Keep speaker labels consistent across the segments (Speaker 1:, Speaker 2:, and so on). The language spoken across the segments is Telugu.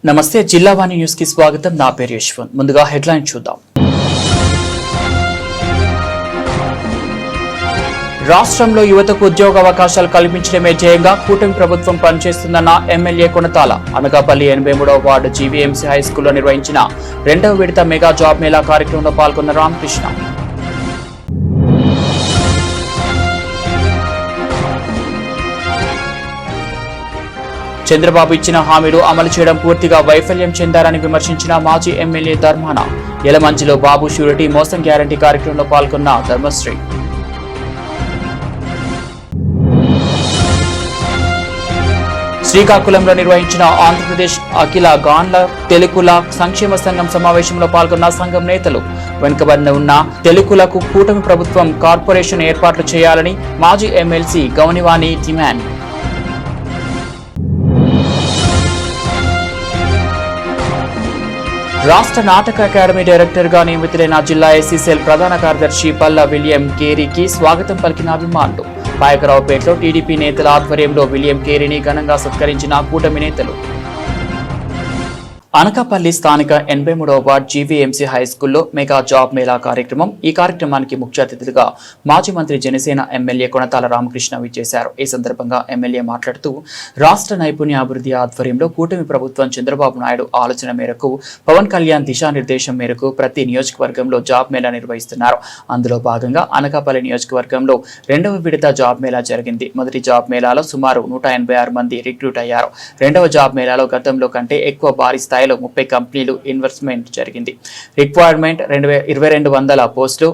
Speaker 1: నమస్తే జిల్లావాణి న్యూస్ కి స్వాగతం. నా పేరు యశ్వంత్. ముందుగా హెడ్లైన్ చూద్దాం. రాష్ట్రంలో యువతకు ఉద్యోగ అవకాశాలు కల్పించడమే ధ్యేయంగా కూటమి ప్రభుత్వం పనిచేస్తుందన్న ఎమ్మెల్యే కొనతాల. అనకాపల్లి 83వ వార్డు జీవీఎంసీ హైస్కూల్లో నిర్వహించిన 2వ విడత మెగా జాబ్ మేళా కార్యక్రమంలో పాల్గొన్న రామకృష్ణ. చంద్రబాబు ఇచ్చిన హామీలు అమలు చేయడం పూర్తిగా వైఫల్యం చెందారని విమర్శించిన మాజీ ఎమ్మెల్యే ధర్మాన. యలమంచిలో బాబు షూరిటీ మోసం గ్యారంటీ కార్యక్రమంలో పాల్గొన్న ధర్మశ్రీ. శ్రీకాకుళంలో నిర్వహించిన ఆంధ్రప్రదేశ్ అఖిల గాన్ల తెలుగుల సంక్షేమ సంఘం సమావేశంలో పాల్గొన్న సంఘం నేతలు. వెనుకబడిన ఉన్న తెలుగులకు కూటమి ప్రభుత్వం కార్పొరేషన్ ఏర్పాట్లు చేయాలని మాజీ ఎమ్మెల్సీ గౌనివాణి డిమాండ్. రాష్ట్ర నాటక అకాడమీ డైరెక్టర్ గా నియమితులైన జిల్లా ఎస్సీ సెల్ ప్రధాన కార్యదర్శి పల్లా విలియం కేరీకి స్వాగతం పలికిన అభిమానులు. పాయకరావుపేటలో టీడీపీ నేతల ఆధ్వర్యంలో విలియం కేరీని ఘనంగా సత్కరించిన కూటమి నేతలు. అనకాపల్లి స్థానిక 83వ వార్డు జీవీఎంసీ హైస్కూల్లో మెగా జాబ్ మేళా కార్యక్రమం. ఈ కార్యక్రమానికి ముఖ్య అతిథులుగా మాజీ మంత్రి జనసేన ఎమ్మెల్యే కొనతాల రామకృష్ణ విచ్చేశారు. ఈ సందర్భంగా ఎమ్మెల్యే మాట్లాడుతూ రాష్ట్ర నైపుణ్య అభివృద్ధి ఆధ్వర్యంలో కూటమి ప్రభుత్వం చంద్రబాబు నాయుడు ఆలోచన మేరకు పవన్ కళ్యాణ్ దిశానిర్దేశం మేరకు ప్రతి నియోజకవర్గంలో జాబ్ మేళా నిర్వహిస్తున్నారు. అందులో భాగంగా అనకాపల్లి నియోజకవర్గంలో 2వ విడత జాబ్ మేళా జరిగింది. మొదటి జాబ్ మేళాలో సుమారు 186 మంది రిక్రూట్ అయ్యారు. 2వ జాబ్ మేళాలో గతంలో కంటే ఎక్కువ భారీ స్థాయిలో 30 కంపెనీలు ఇన్వెస్ట్మెంట్ జరిగింది. రిక్వైర్మెంట్ 2200 పోస్టులు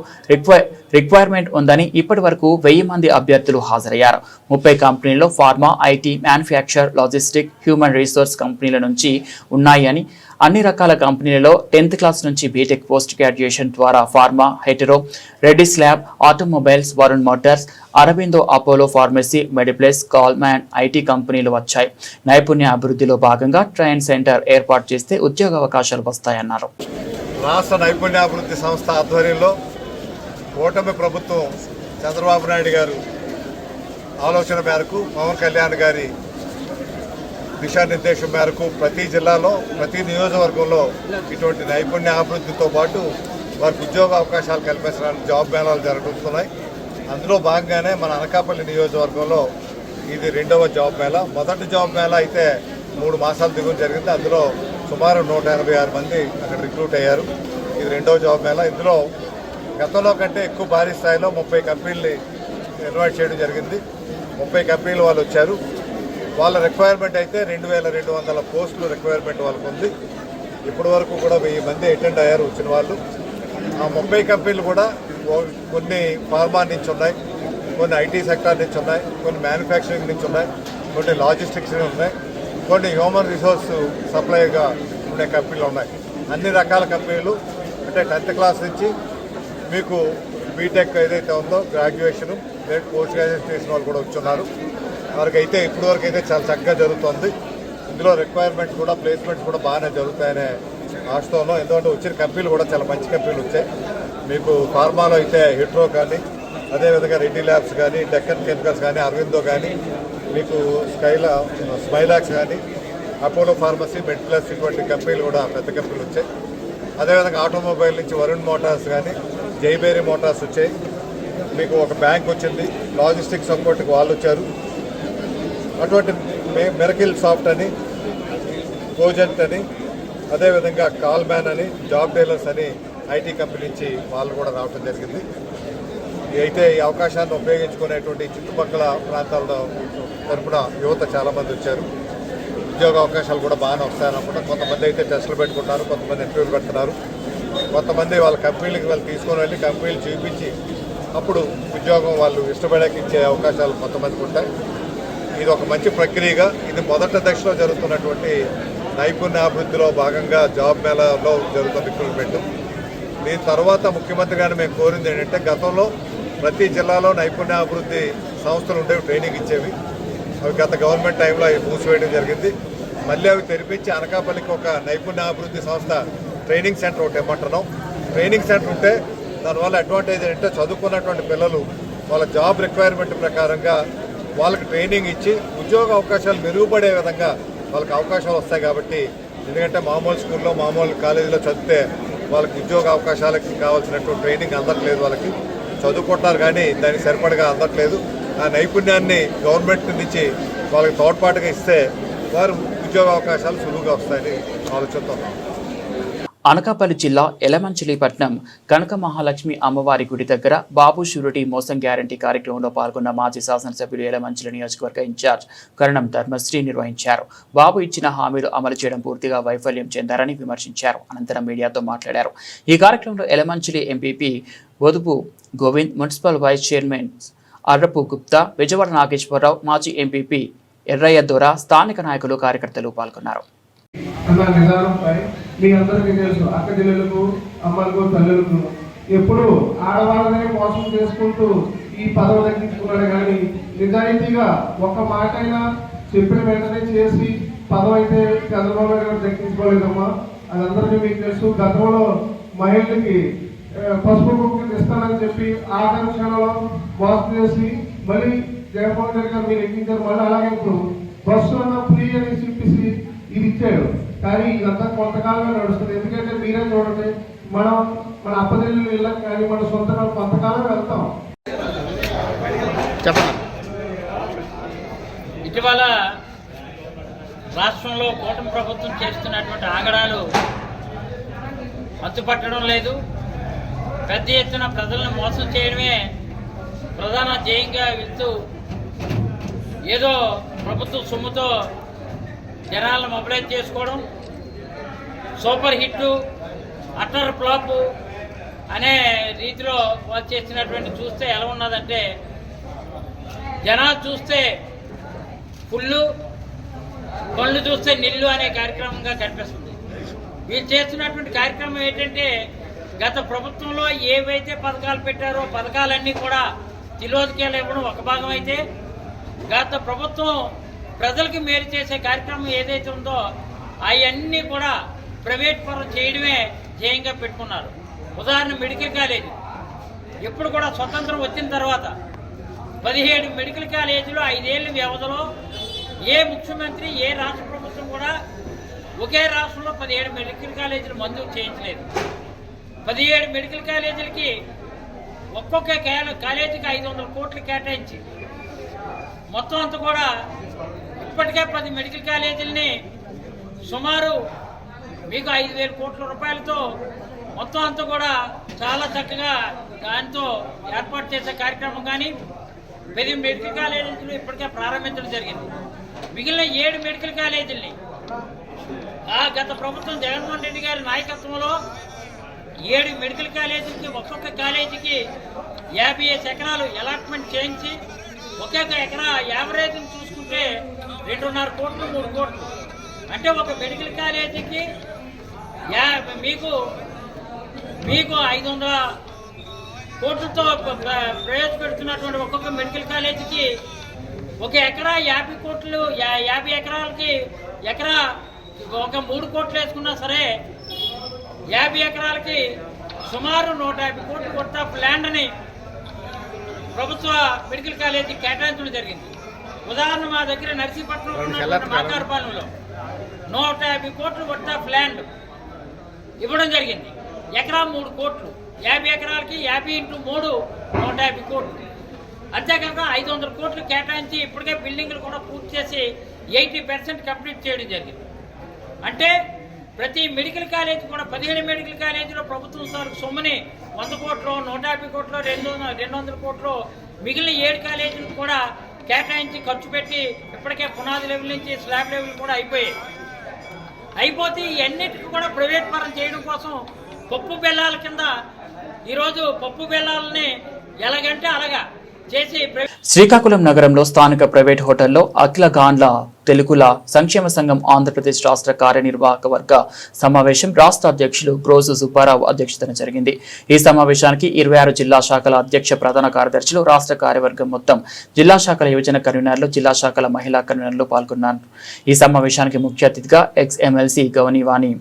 Speaker 1: రిక్వైర్మెంట్ ఉందని ఇప్పటి వరకు 1000 మంది అభ్యర్థులు హాజరయ్యారు. 30 కంపెనీల్లో pharma, IT, manufacture, logistic, human resource కంపెనీల నుంచి ఉన్నాయని, అన్ని రకాల కంపెనీలలో 10th క్లాస్ నుంచి బీటెక్ పోస్ట్ గ్రాడ్యుయేషన్ ద్వారా pharma, Hetero, Reddy's lab, automobiles, Varun Motors, Aurobindo, Apollo pharmacy, MedPlus, కాల్మ్యాన్ ఐటీ కంపెనీలు వచ్చాయి. నైపుణ్య అభివృద్ధిలో భాగంగా ట్రైన్ సెంటర్ ఏర్పాటు చేస్తే ఉద్యోగ అవకాశాలు వస్తాయన్నారు.
Speaker 2: రాష్ట్ర నైపుణ్యాభివృద్ధి సంస్థ ఆధ్వర్యంలో కూటమి ప్రభుత్వం చంద్రబాబు నాయుడు గారు ఆలోచన మేరకు, పవన్ కళ్యాణ్ గారి దిశానిర్దేశం మేరకు ప్రతి జిల్లాలో, ప్రతి నియోజకవర్గంలో ఇటువంటి నైపుణ్యాభివృద్ధితో పాటు వారికి ఉద్యోగ అవకాశాలు కల్పించడానికి జాబ్ మేళాలు జరుగుతున్నాయి. అందులో భాగంగానే మన అనకాపల్లి నియోజకవర్గంలో ఇది 2వ జాబ్ మేళా. మొదటి జాబ్ మేళా అయితే 3 మాసాల దిగువ జరిగింది. అందులో సుమారు 186 మంది అక్కడ రిక్రూట్ అయ్యారు. ఇది 2వ జాబ్ మేళా. ఇందులో గతంలో కంటే ఎక్కువ భారీ స్థాయిలో 30 కంపెనీలు ఇన్వైట్ చేయడం జరిగింది. 30 కంపెనీలు వాళ్ళు వచ్చారు. వాళ్ళ రిక్వైర్మెంట్ అయితే 2200 పోస్టులు రిక్వైర్మెంట్ వాళ్ళకు ఉంది. ఇప్పటి వరకు కూడా 1000 మంది అటెండ్ అయ్యారు వచ్చిన వాళ్ళు. ఆ 30 కంపెనీలు కూడా కొన్ని ఫార్మా నుంచి ఉన్నాయి, కొన్ని ఐటీ సెక్టార్ నుంచి ఉన్నాయి, కొన్ని మ్యానుఫ్యాక్చరింగ్ నుంచి ఉన్నాయి, కొన్ని లాజిస్టిక్స్ ఉన్నాయి, కొన్ని హ్యూమన్ రిసోర్స్ సప్లైగా ఉండే కంపెనీలు ఉన్నాయి. అన్ని రకాల కంపెనీలు అంటే 10th క్లాస్ నుంచి మీకు బీటెక్ ఏదైతే ఉందో గ్రాడ్యుయేషను లేదా పోస్ట్ గ్రాడ్యుయేషన్ చేసిన వాళ్ళు కూడా వచ్చున్నారు. వారికైతే ఇప్పటివరకు అయితే చాలా చక్కగా జరుగుతుంది. ఇందులో రిక్వైర్మెంట్ కూడా, ప్లేస్మెంట్స్ కూడా బాగానే జరుగుతాయనే ఆశతోనో, ఎందుకంటే వచ్చిన కంపెనీలు కూడా చాలా మంచి కంపెనీలు వచ్చాయి. మీకు ఫార్మాలో అయితే హెట్రో కానీ, అదేవిధంగా రెడ్డి ల్యాబ్స్ కానీ, డెక్కన్ కెమికల్స్ కానీ, అరవిందో కానీ, మీకు స్మైలాక్స్ కానీ, అపోలో ఫార్మసీ, మెడ్ప్లస్ ఇటువంటి కంపెనీలు కూడా పెద్ద కంపెనీలు వచ్చాయి. అదేవిధంగా ఆటోమొబైల్ నుంచి వరుణ్ మోటార్స్ కానీ, జైబేరీ మోటార్స్ వచ్చాయి. మీకు ఒక బ్యాంక్ వచ్చింది, లాజిస్టిక్ సపోర్ట్కి వాళ్ళు వచ్చారు. అటువంటి మిరకిల్ సాఫ్ట్ అని, కోజెంట్ అని, అదేవిధంగా కాల్మ్యాన్ అని, జాబ్ డీలర్స్ అని ఐటీ కంపెనీ నుంచి వాళ్ళు కూడా రావడం జరిగింది. అయితే ఈ అవకాశాన్ని ఉపయోగించుకునేటువంటి చుట్టుపక్కల ప్రాంతాల తరఫున యువత చాలామంది వచ్చారు. ఉద్యోగ అవకాశాలు కూడా బాగానే వస్తాయనుకుంటా. కొంతమంది అయితే టెస్టులు పెట్టుకుంటారు, కొంతమంది ఇంటర్వ్యూలు పెడుతున్నారు, కొంతమంది వాళ్ళ కంపెనీలకి వాళ్ళు తీసుకొని వెళ్ళి కంపెనీలు చూపించి అప్పుడు ఉద్యోగం వాళ్ళు ఇష్టపడేకి ఇచ్చే అవకాశాలు కొంతమందికి ఉంటాయి. ఇది ఒక మంచి ప్రక్రియగా, ఇది మొదటి దశలో జరుగుతున్నటువంటి నైపుణ్యాభివృద్ధిలో భాగంగా జాబ్ మేళాలో జరుగుతున్న రిక్రూట్మెంట్. దీని తర్వాత ముఖ్యమంత్రి గారిని మేము కోరింది ఏంటంటే, గతంలో ప్రతి జిల్లాలో నైపుణ్యాభివృద్ధి సంస్థలు ఉండేవి, ట్రైనింగ్ ఇచ్చేవి. అవి గత గవర్నమెంట్ టైంలో అవి మూసివేయడం జరిగింది. మళ్ళీ అవి తెరిపించి అనకాపల్లికి ఒక నైపుణ్యాభివృద్ధి సంస్థ ట్రైనింగ్ సెంటర్ ఒకటి ఇమ్మంటున్నాం. ట్రైనింగ్ సెంటర్ ఉంటే దానివల్ల అడ్వాంటేజ్ ఏంటంటే, చదువుకున్నటువంటి పిల్లలు వాళ్ళ జాబ్ రిక్వైర్మెంట్ ప్రకారంగా వాళ్ళకి ట్రైనింగ్ ఇచ్చి ఉద్యోగ అవకాశాలు మెరుగుపడే విధంగా వాళ్ళకి అవకాశాలు వస్తాయి. కాబట్టి ఎందుకంటే మామూలు స్కూల్లో మామూలు కాలేజీలో చదివితే వాళ్ళకి ఉద్యోగ అవకాశాలకి కావాల్సినటువంటి ట్రైనింగ్ అందట్లేదు. వాళ్ళకి చదువుకుంటున్నారు కానీ దానికి సరిపడగా అందట్లేదు. ఆ నైపుణ్యాన్ని గవర్నమెంట్ నుంచి వాళ్ళకి తోడ్పాటుగా ఇస్తే వారు ఉద్యోగ అవకాశాలు సులువుగా వస్తాయని ఆలోచిస్తున్నాం.
Speaker 1: అనకాపల్లి జిల్లా ఎలమంచిలిపట్నం కనక మహాలక్ష్మి అమ్మవారి గుడి దగ్గర బాబు షూరిటీ మోసం గ్యారంటీ కార్యక్రమంలో పాల్గొన్న మాజీ శాసనసభ్యులు ఎలమంచిలి నియోజకవర్గ ఇన్ఛార్జ్ కరణం ధర్మశ్రీ నిర్వహించారు. బాబు ఇచ్చిన హామీలు అమలు చేయడం పూర్తిగా వైఫల్యం చెందారని విమర్శించారు. అనంతరం మీడియాతో మాట్లాడారు. ఈ కార్యక్రమంలో ఎలమంచిలి MPP Vadupu Govind, municipal vice chairman Arrapu Gupta, Vijayawada Nageswararao, మాజీ ఎంపీపీ ఎర్రయ్య దొర, స్థానిక నాయకులు, కార్యకర్తలు పాల్గొన్నారు.
Speaker 3: అన్న నిదానంపై మీ అందరికీ తెలుసు, అక్క చెల్లెలకు, అమ్మలకు, తల్లులకు ఎప్పుడు ఆడవాళ్ళని మోసం చేసుకుంటూ ఈ పదవి దక్కించుకున్నాడు. కానీ నిజాయితీగా ఒక్క మాట అయినా చెప్పిన వెంటనే చేసి పదవి అయితే చంద్రబాబు గారు దక్కించుకోలేదమ్మా. అది అందరికీ మీకు తెలుసు. గతంలో మహిళలకి పసుపు కుంకుమ ఇస్తానని చెప్పి ఆఖరి క్షణంలో మోసం చేసి మళ్ళీ జగన్మోహన్ రెడ్డి గారు మీరు ఎక్కించారు. మళ్ళీ అలాగే ఇప్పుడు బస్సు అన్న ఫ్రీ అని చెప్పేసి ఇది ఇచ్చాడు. కానీ ఇదంతా కొంతకాలమే నడుస్తుంది. ఎందుకంటే మీరే చూడండి, మన అప్పదిల్లు వెళ్ళాం కానీ మన సొంత కొంతకాలం వెళ్తాం.
Speaker 4: ఇటీవల రాష్ట్రంలో కూటమి ప్రభుత్వం చేస్తున్నటువంటి ఆగడాలు మత్తుపట్టడం లేదు. పెద్ద ఎత్తున ప్రజలను మోసం చేయడమే ప్రధాన ధ్యేయంగా వెళ్తూ ఏదో ప్రభుత్వ సొమ్ముతో జనాలను మొబిలైజ్ చేసుకోవడం, సూపర్ హిట్, అటర్ ఫ్లాప్ అనే రీతిలో వాళ్ళు చేసినటువంటి చూస్తే ఎలా ఉన్నదంటే, జనాలు చూస్తే ఫుల్లు, కళ్ళు చూస్తే నిల్లు అనే కార్యక్రమంగా కనిపిస్తుంది. వీళ్ళు చేస్తున్నటువంటి కార్యక్రమం ఏంటంటే, గత ప్రభుత్వంలో ఏవైతే పథకాలు పెట్టారో పథకాలన్నీ కూడా తిలోదకాలు ఇవ్వడం ఒక భాగం అయితే, గత ప్రభుత్వం ప్రజలకి మేలు చేసే కార్యక్రమం ఏదైతే ఉందో అవన్నీ కూడా ప్రైవేట్ పరం చేయడమే ధ్యేయంగా పెట్టుకున్నారు. ఉదాహరణ మెడికల్ కాలేజీ. ఎప్పుడు కూడా స్వతంత్రం వచ్చిన తర్వాత 17 మెడికల్ కాలేజీలు 5 ఏళ్ళ వ్యవధిలో ఏ ముఖ్యమంత్రి, ఏ రాష్ట్ర ప్రభుత్వం కూడా ఒకే రాష్ట్రంలో 17 మెడికల్ కాలేజీలు మంజూరు చేయించలేదు. 17 మెడికల్ కాలేజీలకి ఒక్కొక్క కాలేజీకి 500 కోట్లు కేటాయించి మొత్తం అంతా కూడా ఇప్పటికే 10 మెడికల్ కాలేజీలని సుమారు మీకు 5,000 కోట్ల రూపాయలతో మొత్తం అంతా కూడా చాలా చక్కగా దాంతో ఏర్పాటు చేసే కార్యక్రమం కానీ 10 మెడికల్ కాలేజీలు ఇప్పటికే ప్రారంభించడం జరిగింది. మిగిలిన 7 మెడికల్ కాలేజీలని గత ప్రభుత్వం జగన్మోహన్ రెడ్డి గారి నాయకత్వంలో 7 మెడికల్ కాలేజీలకి ఒక్కొక్క కాలేజీకి 50 ఎకరాలు అలాట్మెంట్ చేయించి ఒక్కొక్క ఎకరా యావరేజ్ని చూసుకుంటే 2.5 కోట్లు 3 కోట్లు అంటే ఒక మెడికల్ కాలేజీకి మీకు 500 కోట్లతో ప్రవేశపెడుతున్నటువంటి ఒక్కొక్క మెడికల్ కాలేజీకి ఒక ఎకరా 50 కోట్లు, 50 ఎకరాలకి ఎకరా ఒక 3 కోట్లు వేసుకున్నా సరే 50 ఎకరాలకి సుమారు 150 కోట్లు కొత్త ల్యాండ్ని ప్రభుత్వ మెడికల్ కాలేజీ కేటాయించడం జరిగింది. ఉదాహరణ మా దగ్గర నర్సీపట్నంలో ఉన్న మాకారపాలెంలో 150 కోట్లు కొత్త ల్యాండ్ ఇవ్వడం జరిగింది. ఎకరా 3 కోట్లు, 50 ఎకరాలకి 50 × 3 150 కోట్లు. అంతేకాక 500 కోట్లు కేటాయించి ఇప్పటికే బిల్డింగ్లు కూడా పూర్తి చేసి 80% కంప్లీట్ చేయడం జరిగింది. అంటే ప్రతి మెడికల్ కాలేజీ కూడా 17 మెడికల్ కాలేజీలో ప్రభుత్వం సొమ్ముని 100 కోట్లు, 150 కోట్లు, 200 కోట్లు మిగిలిన 7 కాలేజీలు కూడా కేటాయించి ఖర్చు పెట్టి ఇప్పటికే పునాది లెవెల్ నుంచి స్లాబ్ లెవెల్ కూడా అయిపోతే ఇవన్నిటికీ కూడా ప్రైవేట్ పరం చేయడం కోసం పప్పు బెల్లాల కింద ఈరోజు పప్పు బెల్లాలని ఎలాగంటే అలాగా చేసి
Speaker 1: శ్రీకాకుళం నగరంలో స్థానిక ప్రైవేట్ హోటల్లో అఖిల గాండ్ల తెలుగుల సంక్షేమ సంఘం ఆంధ్రప్రదేశ్ రాష్ట్ర కార్యనిర్వాహక వర్గ సమావేశం రాష్ట్ర అధ్యక్షులు గ్రోసు సుబ్బారావు అధ్యక్షతన జరిగింది. ఈ సమావేశానికి 26 జిల్లా శాఖల అధ్యక్ష ప్రధాన కార్యదర్శులు, రాష్ట్ర కార్యవర్గం మొత్తం, జిల్లా శాఖల యువజన కన్వీనర్లు, జిల్లా శాఖల మహిళా కన్వీనర్లు పాల్గొన్నారు. ఈ సమావేశానికి ముఖ్య అతిథిగా ఎక్స్ ఎమ్మెల్సీ గవనివాణి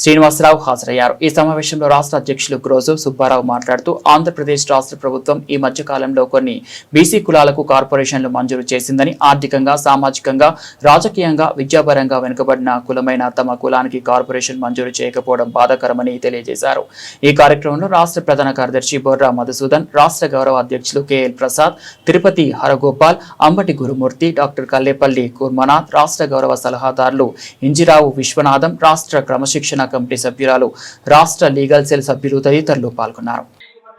Speaker 1: శ్రీనివాసరావు హాజరయ్యారు. ఈ సమావేశంలో రాష్ట్ర అధ్యక్షులు గ్రోజు సుబ్బారావు మాట్లాడుతూ ఆంధ్రప్రదేశ్ రాష్ట్ర ప్రభుత్వం ఈ మధ్య కాలంలో కొన్ని బీసీ కులాలకు కార్పొరేషన్లు మంజూరు చేసిందని, ఆర్థికంగా, సామాజికంగా, రాజకీయంగా, విద్యాపరంగా వెనుకబడిన కులమైన తమ కులానికి కార్పొరేషన్ మంజూరు చేయకపోవడం బాధాకరమని తెలియజేశారు. ఈ కార్యక్రమంలో రాష్ట్ర ప్రధాన కార్యదర్శి బొర్రా మధుసూదన్, రాష్ట్ర గౌరవ అధ్యక్షులు కెఎల్ ప్రసాద్, తిరుపతి హరగోపాల్, అంబటి గురుమూర్తి, డాక్టర్ కల్లేపల్లి కుర్మనాథ్, రాష్ట్ర గౌరవ సలహాదారులు ఇంజిరావు విశ్వనాథం, రాష్ట్ర క్రమశిక్షణ కమిటీ సభ్యురాలు, రాష్ట్ర లీగల్ సెల్ సభ్యులు తదితరులు పాల్గొన్నారు.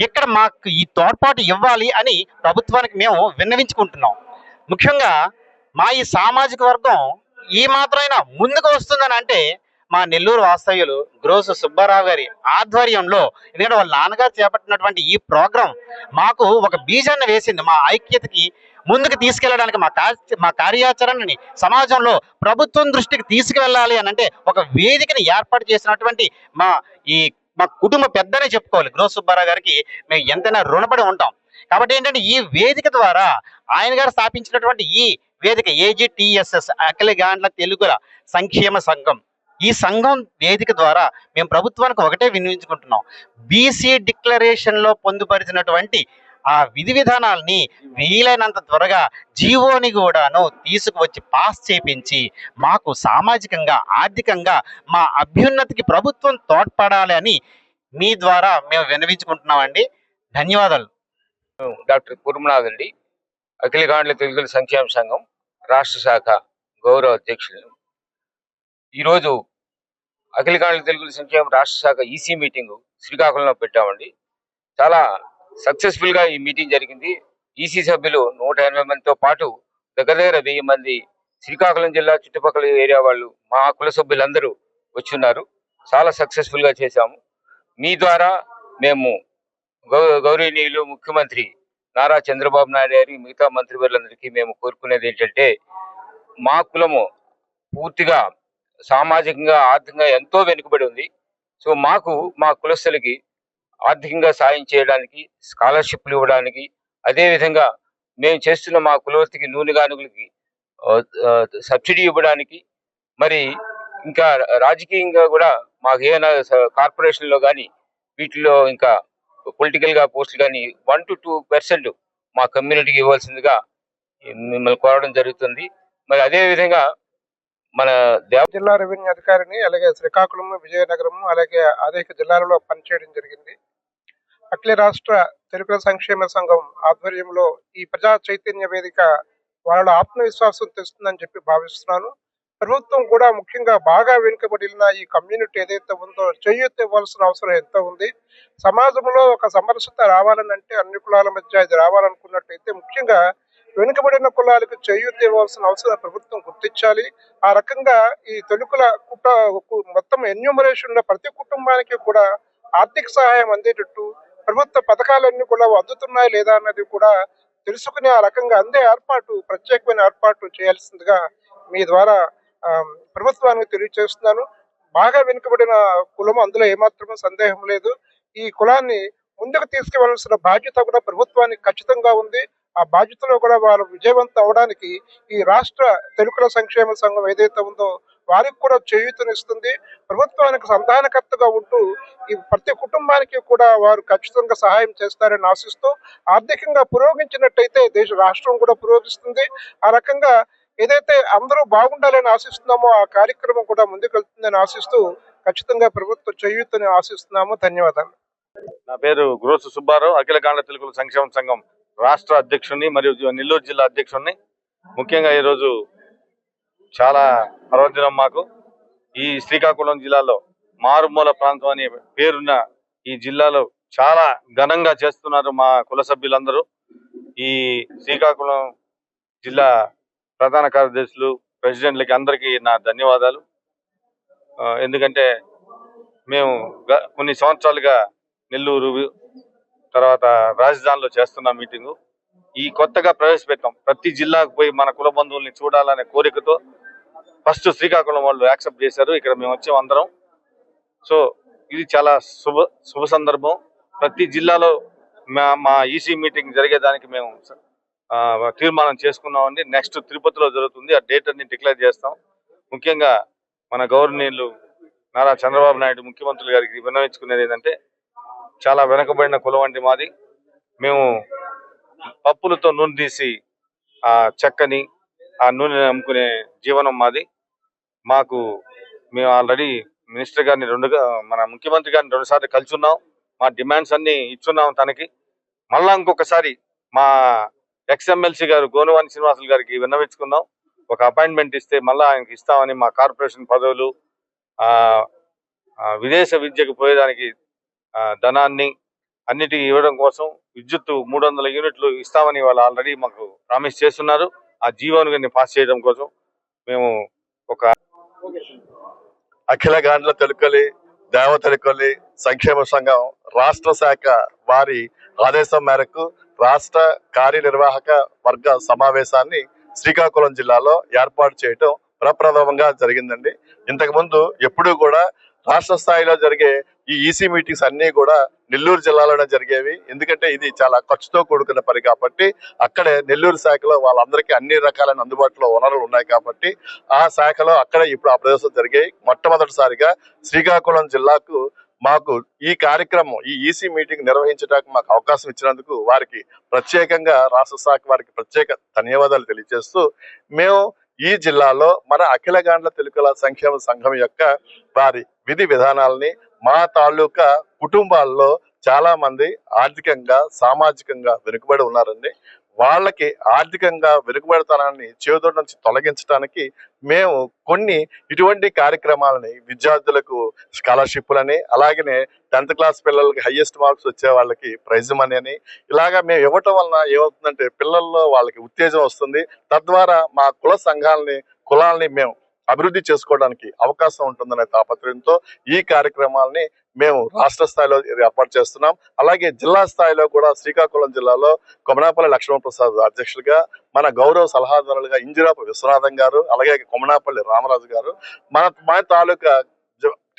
Speaker 5: ఇక్కడ మాకు ఈ తోడ్పాటు ఇవ్వాలి అని ప్రభుత్వానికి మేము విన్నవించుకుంటున్నాం. ముఖ్యంగా మా ఈ సామాజిక వర్గం ఈ మాత్రమైనా ముందుకు వస్తుందని అంటే మా నెల్లూరు వాస్తవ్యులు గ్రోసు సుబ్బారావు గారి ఆధ్వర్యంలో, ఎందుకంటే వాళ్ళ నాన్నగారు చేపట్టినటువంటి ఈ ప్రోగ్రాం మాకు ఒక బీజాన్ని వేసింది. మా ఐక్యతకి ముందుకు తీసుకెళ్ళడానికి, మా కార్యాచరణని సమాజంలో ప్రభుత్వం దృష్టికి తీసుకువెళ్ళాలి అని అంటే ఒక వేదికని ఏర్పాటు చేసినటువంటి మా కుటుంబ పెద్దనే చెప్పుకోవాలి. గ్రోసు సుబ్బారావు గారికి మేము ఎంతైనా రుణపడి ఉంటాం. కాబట్టి ఏంటంటే ఈ వేదిక ద్వారా ఆయన గారు స్థాపించినటువంటి ఈ వేదిక AGTSS అఖిల గాండ్ల తెలుగుల సంక్షేమ సంఘం, ఈ సంఘం వేదిక ద్వారా మేము ప్రభుత్వానికి ఒకటే వినియోగించుకుంటున్నాం. బీసీ డిక్లరేషన్ లో పొందుపరిచినటువంటి ఆ విధి విధానాల్ని వీలైనంత త్వరగా జీవోని కూడాను తీసుకువచ్చి పాస్ చేపించి మాకు సామాజికంగా, ఆర్థికంగా మా అభ్యున్నతికి ప్రభుత్వం తోడ్పడాలి అని మీ ద్వారా మేము విన్నవించుకుంటున్నామండి. ధన్యవాదాలు.
Speaker 6: డాక్టర్ కుర్మనాథ్ రెడ్డి, అఖిల గాండ్ల తెలుగుల సంక్షేమ సంఘం రాష్ట్ర శాఖ గౌరవ అధ్యక్షులు. ఈరోజు అఖిల గాండ్ల తెలుగుల సంక్షేమ రాష్ట్ర శాఖ ఈసీ మీటింగు శ్రీకాకుళంలో పెట్టామండి. చాలా సక్సెస్ఫుల్ గా ఈ మీటింగ్ జరిగింది. ఈసీ సభ్యులు 180 మందితో పాటు దగ్గర 1000 మంది శ్రీకాకుళం జిల్లా చుట్టుపక్కల ఏరియా వాళ్ళు, మా కుల సభ్యులందరూ వచ్చున్నారు. చాలా సక్సెస్ఫుల్ గా చేశాము. మీ ద్వారా మేము గౌరవనీయులు ముఖ్యమంత్రి నారా చంద్రబాబు నాయుడు గారి, మిగతా మంత్రివర్యులందరికీ మేము కోరుకునేది ఏంటంటే, మా కులము పూర్తిగా సామాజికంగా, ఆర్థికంగా ఎంతో వెనుకబడి ఉంది. సో మాకు, మా కులస్తులకి ఆర్థికంగా సాయం చేయడానికి, స్కాలర్షిప్లు ఇవ్వడానికి, అదేవిధంగా మేము చేస్తున్న మా కులవృత్తికి, నూనె గానుగులకి సబ్సిడీ ఇవ్వడానికి, మరి ఇంకా రాజకీయంగా కూడా మాకు ఏమైనా కార్పొరేషన్లో కానీ వీటిలో ఇంకా పొలిటికల్ గా పోస్టులు కానీ 1 to 2% మా కమ్యూనిటీకి ఇవ్వాల్సిందిగా మిమ్మల్ని కోరడం జరుగుతుంది. మరి అదే విధంగా మన
Speaker 3: జిల్లా రెవెన్యూ అధికారిని, అలాగే శ్రీకాకుళం, విజయనగరం, అలాగే అనేక జిల్లాలలో పనిచేయడం జరిగింది. అఖిల రాష్ట్ర తెలుగుల సంక్షేమ సంఘం ఆధ్వర్యంలో ఈ ప్రజా చైతన్య వేదిక వాళ్ళ ఆత్మవిశ్వాసం తెస్తుందని చెప్పి భావిస్తున్నాను. ప్రభుత్వం కూడా ముఖ్యంగా బాగా వెనుకబడిన ఈ కమ్యూనిటీ ఏదైతే ఉందో చేయూత ఇవ్వాల్సిన అవసరం ఎంతో ఉంది. సమాజంలో ఒక సమరసత రావాలనంటే అన్ని కులాల మధ్య ఇది రావాలనుకున్నట్టయితే ముఖ్యంగా వెనుకబడిన కులాలకు చేయూత ఇవ్వాల్సిన అవసరం ప్రభుత్వం గుర్తించాలి. ఆ రకంగా ఈ తెలుగుల మొత్తం ఎన్యూమరేషన్ లో ప్రతి కుటుంబానికి కూడా ఆర్థిక సహాయం అందేటట్టు ప్రభుత్వ పథకాలన్నీ కూడా అందుతున్నాయి లేదా అన్నది కూడా తెలుసుకునే ఆ రకంగా అందే ఏర్పాటు, ప్రత్యేకమైన ఏర్పాటు చేయాల్సిందిగా మీ ద్వారా ప్రభుత్వానికి తెలియజేస్తున్నాను. బాగా వెనుకబడిన కులం, అందులో ఏమాత్రమూ సందేహం లేదు. ఈ కులాన్ని ముందుకు తీసుకువెళ్లాల్సిన బాధ్యత కూడా ప్రభుత్వానికి ఖచ్చితంగా ఉంది. ఆ బాధ్యతలో కూడా వారు విజయవంతం అవడానికి ఈ రాష్ట్ర తెలుగుల సంక్షేమ సంఘం ఏదైతే ఉందో వారికి కూడా చేయూతనిస్తుంది. ప్రభుత్వానికి సంధానకర్తగా ఉంటూ ఈ ప్రతి కుటుంబానికి కూడా వారు ఖచ్చితంగా సహాయం చేస్తారని ఆశిస్తూ, ఆర్థికంగా పురోగమించినట్టయితే రాష్ట్రం కూడా పురోగమిస్తుంది. ఆ రకంగా ఏదైతే అందరూ బాగుండాలని ఆశిస్తున్నామో ఆ కార్యక్రమం కూడా ముందుకు వెళ్తుందని ఆశిస్తూ ఖచ్చితంగా ప్రభుత్వ చేయూతని ఆశిస్తున్నాము. ధన్యవాదాలు.
Speaker 7: నా పేరు గ్రోసు సుబ్బారావు, అఖిల గాండ్ల తెలుగుల సంక్షేమ సంఘం రాష్ట్ర అధ్యక్షుడిని మరియు నెల్లూరు జిల్లా అధ్యక్షుడిని. ముఖ్యంగా ఈరోజు చాలా పర్వదినం మాకు. ఈ శ్రీకాకుళం జిల్లాలో మారుమూల ప్రాంతం అనే పేరున్న ఈ జిల్లాలో చాలా ఘనంగా చేస్తున్నారు మా కుల సభ్యులందరూ. ఈ శ్రీకాకుళం జిల్లా ప్రధాన కార్యదర్శులు, ప్రెసిడెంట్లకి అందరికీ నా ధన్యవాదాలు. ఎందుకంటే మేము కొన్ని సంవత్సరాలుగా నెల్లూరు తర్వాత రాజధానిలో చేస్తున్న మీటింగు ఈ కొత్తగా ప్రవేశపెట్టాం. ప్రతి జిల్లాకు పోయి మన కుల బంధువుల్ని చూడాలనే కోరికతో ఫస్ట్ శ్రీకాకుళం వాళ్ళు యాక్సెప్ట్ చేశారు. ఇక్కడ మేము వచ్చాం అందరం. సో ఇది చాలా శుభ సందర్భం. ప్రతి జిల్లాలో మా ఈసీ మీటింగ్ జరిగేదానికి మేము తీర్మానం చేసుకున్నామండి. నెక్స్ట్ తిరుపతిలో జరుగుతుంది. ఆ డేట్ అన్ని డిక్లేర్ చేస్తాం. ముఖ్యంగా మన గవర్నీయులు నారా చంద్రబాబు నాయుడు ముఖ్యమంత్రులు గారికి విన్నవించుకునేది ఏంటంటే, చాలా వెనుకబడిన కులం వంటి మాది. మేము పప్పులతో నూనె తీసి ఆ చెక్కని ఆ నూనె అమ్ముకునే జీవనం మాది. మేము ఆల్రెడీ మినిస్టర్ గారిని మన ముఖ్యమంత్రి గారిని 2 సార్లు కలిసి ఉన్నాం. మా డిమాండ్స్ అన్ని ఇచ్చున్నాం తనకి. మళ్ళా ఇంకొకసారి మా ఎక్స్ఎమ్మెల్సీ గారు గోనువాని శ్రీనివాసులు గారికి విన్నవించుకున్నాం. ఒక అపాయింట్మెంట్ ఇస్తే మళ్ళా ఆయనకి ఇస్తామని, మా కార్పొరేషన్ పదవులు, విదేశ విద్యకు పోయేదానికి ధనాన్ని అన్నిటికీ ఇవ్వడం కోసం విద్యుత్ 300 యూనిట్లు ఇస్తామని వాళ్ళు ఆల్రెడీ మాకు ప్రామిస్ చేస్తున్నారు. ఆ జీవోని పాస్ చేయడం కోసం మేము ఒక
Speaker 8: అఖిల గాండ్ల తెలుకలి దేవ తెలుకలి సంక్షేమ సంఘం రాష్ట్ర శాఖ వారి ఆదేశం మేరకు రాష్ట్ర కార్యనిర్వాహక వర్గ సమావేశాన్ని శ్రీకాకుళం జిల్లాలో ఏర్పాటు చేయటం ప్రప్రథమంగా జరిగిందండి. ఇంతకు ముందు ఎప్పుడూ కూడా రాష్ట్ర స్థాయిలో జరిగే ఈ ఈసీ మీటింగ్స్ అన్ని కూడా నెల్లూరు జిల్లాలోనే జరిగేవి. ఎందుకంటే ఇది చాలా ఖర్చుతో కూడుకున్న పని కాబట్టి అక్కడే నెల్లూరు శాఖలో వాళ్ళందరికీ అన్ని రకాలైన అందుబాటులో వనరులు ఉన్నాయి కాబట్టి ఆ శాఖలో అక్కడే ఇప్పుడు ఆ ప్రదేశం జరిగాయి. మొట్టమొదటిసారిగా శ్రీకాకుళం జిల్లాకు మాకు ఈ కార్యక్రమం, ఈ ఈసీ మీటింగ్ నిర్వహించడానికి మాకు అవకాశం ఇచ్చినందుకు వారికి ప్రత్యేకంగా రాష్ట్ర శాఖ వారికి ప్రత్యేక ధన్యవాదాలు తెలియజేస్తూ, మేము ఈ జిల్లాలో మన అఖిల గాండ్ల తెలుకల సంక్షేమ సంఘం యొక్క వారి విధి విధానాలని మా తాలూకా కుటుంబాల్లో చాలా మంది ఆర్థికంగా సామాజికంగా వెనుకబడి ఉన్నారండి. వాళ్ళకి ఆర్థికంగా వెనుకబడతనాన్ని చేదోడు నుంచి తొలగించడానికి మేము కొన్ని ఇటువంటి కార్యక్రమాలని విద్యార్థులకు స్కాలర్షిప్లని, అలాగనే 10th క్లాస్ పిల్లలకి హైయెస్ట్ మార్క్స్ వచ్చే వాళ్ళకి ప్రైజ్ మనీ అని ఇలాగా మేము ఇవ్వటం వలన ఏమవుతుందంటే పిల్లల్లో వాళ్ళకి ఉత్తేజం వస్తుంది. తద్వారా మా కులాల్ని మేము అభివృద్ధి చేసుకోవడానికి అవకాశం ఉంటుందనే తాపత్రయంతో ఈ కార్యక్రమాలని మేము రాష్ట్ర స్థాయిలో ఏర్పాటు చేస్తున్నాం. అలాగే జిల్లా స్థాయిలో కూడా శ్రీకాకుళం జిల్లాలో కొమనాపల్లి లక్ష్మణప్రసాద్ అధ్యక్షులుగా, మన గౌరవ సలహాదారులుగా ఇంజిరాపు విశ్వనాథం గారు, అలాగే కొమనాపల్లి రామరాజు గారు, మా తాలూకా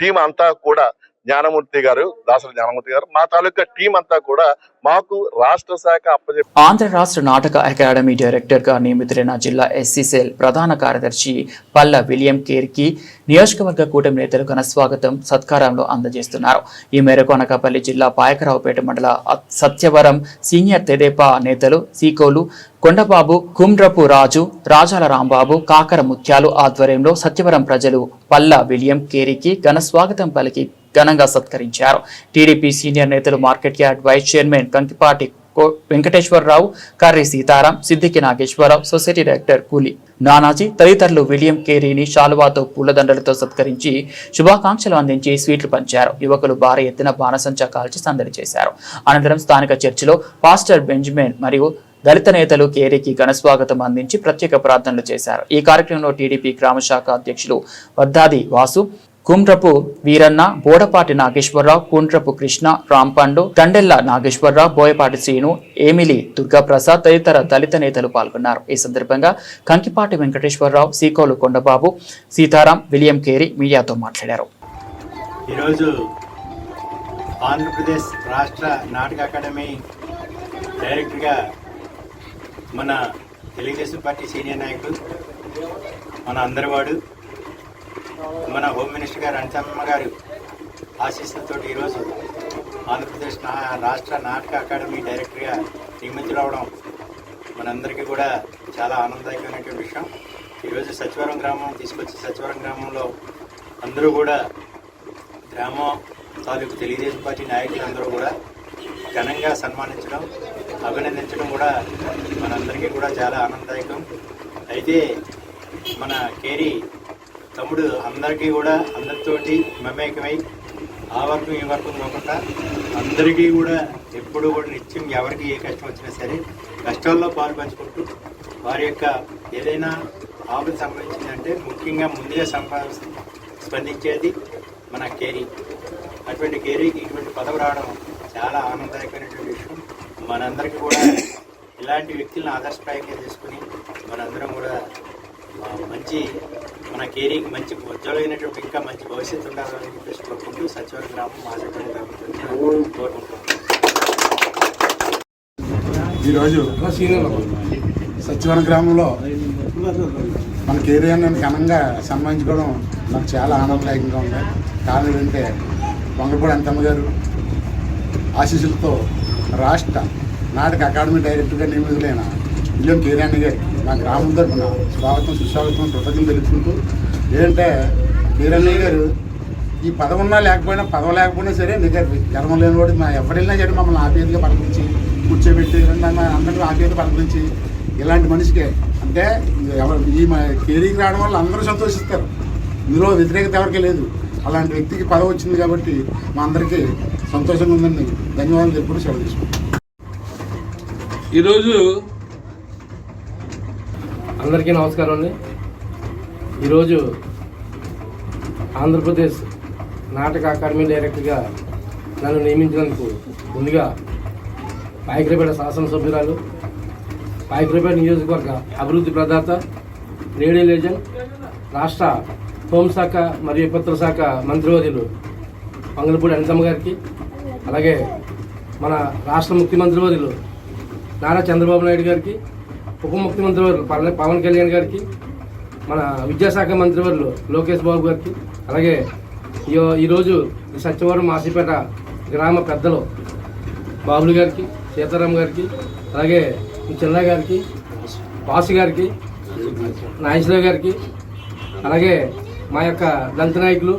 Speaker 8: టీం అంతా కూడా జ్ఞానమూర్తి గారు, దాసరి జ్ఞానమూర్తి గారు, మా తాలూకా టీం అంతా కూడా మాకు రాష్ట్ర శాఖ అప్పచెప్పి
Speaker 1: ఆంధ్ర రాష్ట్ర నాటక అకాడమీ డైరెక్టర్ గా నియమితులైన జిల్లా ఎస్సీ సెల్ ప్రధాన కార్యదర్శి పల్ల విలియం కేర్కి నియోజకవర్గ కూటమి నేతలు ఘన స్వాగతం సత్కారంలో అందజేస్తున్నారు. ఈ మేరకు అనకాపల్లి జిల్లా పాయకరావుపేట మండల సత్యవరం సీనియర్ తెదేపా నేతలు సీకోలు కొండబాబు, కుమ్రపు రాజు, రాజాల రాంబాబు, కాకర ముత్యాలు ఆధ్వర్యంలో సత్యవరం ప్రజలు పల్ల విలియం కేరికి ఘన స్వాగతం పలికి ఘనంగా సత్కరించారు. టీడీపీ సీనియర్ నేతలు market yard vice chairman Kankipati Venkateswararao, Karri Sitaram, Siddiki Nageswararao, society director Kuli Nanaji తదితరులు విలియం కేరీని శాలువాతో పూలదండలతో సత్కరించి శుభాకాంక్షలు అందించి స్వీట్లు పంచారు. యువకులు భారీ ఎత్తున బాణసంచా కాల్చి సందడి చేశారు. అనంతరం స్థానిక చర్చిలో పాస్టర్ బెంజమిన్ మరియు దళిత నేతలు కేరీకి ఘనస్వాగతం అందించి ప్రత్యేక ప్రార్థనలు చేశారు. ఈ కార్యక్రమంలో టీడీపీ గ్రామ శాఖ అధ్యక్షులు వద్దాది వాసు, కుమ్రపు వీరన్న, బోడపాటి నాగేశ్వరరావు, కుండ్రపు కృష్ణ, రాంపండు, తండెల్ల నాగేశ్వరరావు, బోయపాటి శ్రీను, ఏమిలి దుర్గాప్రసాద్ తదితర దళిత నేతలు పాల్గొన్నారు. ఈ సందర్భంగా కంకిపాటి వెంకటేశ్వరరావు, సీకోలు కొండబాబు, సీతారాం, విలియం కేరీ మీడియాతో మాట్లాడారు.
Speaker 9: ఈరోజు ఆంధ్రప్రదేశ్ రాష్ట్ర నాటక అకాడమీ డైరెక్టర్గా మన తెలుగుదేశం పార్టీ సీనియర్ నాయకుడు, మన అందరివాడు, మన హోమ్ మినిస్టర్ గారు అంజమ్మ గారు ఆశీస్సులతో ఈరోజు ఆంధ్రప్రదేశ్ రాష్ట్ర నాటక అకాడమీ డైరెక్టర్గా నియమితులవడం మనందరికీ కూడా చాలా ఆనందదాయకమైనటువంటి విషయం. ఈరోజు సచివరం గ్రామం తీసుకొచ్చి సచివరం గ్రామంలో అందరూ కూడా గ్రామం తాలూకు తెలుగుదేశం పార్టీ నాయకులందరూ కూడా ఘనంగా సన్మానించడం, అభినందించడం కూడా మనందరికీ కూడా చాలా ఆనందదాయకం. అయితే మన కేరీ తమ్ముడు అందరికీ కూడా అందరితోటి మమేకమై ఆ వర్గం ఈ వర్గం కాకుండా అందరికీ కూడా ఎప్పుడూ కూడా నిత్యం ఎవరికి ఏ కష్టం వచ్చినా సరే కష్టాల్లో పాలు పంచుకుంటూ వారి యొక్క ఏదైనా ఆపద సంభవించిందంటే ముఖ్యంగా ముందుగా స్పందించేది మన కేరీ. అటువంటి కేరీకి ఇటువంటి పదవి రావడం చాలా ఆనందదాయకమైనటువంటి విషయం. మనందరికీ కూడా ఇలాంటి వ్యక్తులను ఆదర్శప్రాయంగా తీసుకుని మనందరం కూడా మంచి మన కేరీకి మంచి ఉజ్వలమైనటువంటి ఇంకా మంచి భవిష్యత్తు ఉండాలని చెప్పేసి కోరుకుంటూ సచివాలయ గ్రామం మాజీ కోరుకుంటున్నాం.
Speaker 10: ఈరోజు సచివాలయ గ్రామంలో మన కేరీ అన్నని ఘనంగా సన్మానించుకోవడం నాకు చాలా ఆనందదాయకంగా ఉంది. కారణం ఏంటంటే వంగపూడి అంతమ్మ గారు ఆశీస్సులతో రాష్ట్ర నాటక అకాడమీ డైరెక్టర్గా నియమితులైన విలియం కేరాణి గారు మా గ్రామం తరఫున స్వాగతం సుస్వాగతం కృతజ్ఞతలు తెలుపుకుంటూ ఏంటంటే కేరాణి గారు ఈ పదవి ఉన్నా లేకపోయినా పదవి లేకపోయినా సరే నిజంగా జన్మ లేని వాడు మా ఎవరైనా సరే మమ్మల్ని ఆప్యాయతగా పలకరించి కూర్చోబెట్టి అందరికీ ఆప్యాయత పలకరించి ఇలాంటి మనిషికే అంటే ఈ కేరీకి రావడం వల్ల అందరూ సంతోషిస్తారు, ఇందులో వ్యతిరేకత ఎవరికీ లేదు. అలాంటి వ్యక్తికి పదవి వచ్చింది కాబట్టి మా అందరికీ సంతోషంగా ఉందండి. ధన్యవాదాలు ఎప్పుడు సెలవు తీసుకుంటాం.
Speaker 3: ఈరోజు అందరికీ నమస్కారం అండి. ఈరోజు ఆంధ్రప్రదేశ్ నాటక అకాడమీ డైరెక్టర్గా నన్ను నియమించినందుకు ముందుగా పాయకరపేట శాసనసభ్యురాలు, పాయకరపేట నియోజకవర్గ అభివృద్ధి ప్రదాత, రేడియో లెజెండ్, రాష్ట్ర హోంశాఖ మరియు విపత్తుల శాఖ మంత్రివర్యులు వంగలపూడి అనితమ్మ గారికి, అలాగే మన రాష్ట్ర ముఖ్యమంత్రి వర్యులు నారా చంద్రబాబు నాయుడు గారికి, ఉప ముఖ్యమంత్రి వర్యులు పవన్ కళ్యాణ్ గారికి, మన విద్యాశాఖ మంత్రివర్యులు లోకేష్ బాబు గారికి, అలాగే ఈరోజు సత్యవరం మాసిపేట గ్రామ పెద్దలు బాబులు గారికి, సీతారాం గారికి, అలాగే చిన్న గారికి, వాసు గారికి, నాగేశ్వరరావు గారికి, అలాగే మా యొక్క దళిత నాయకులు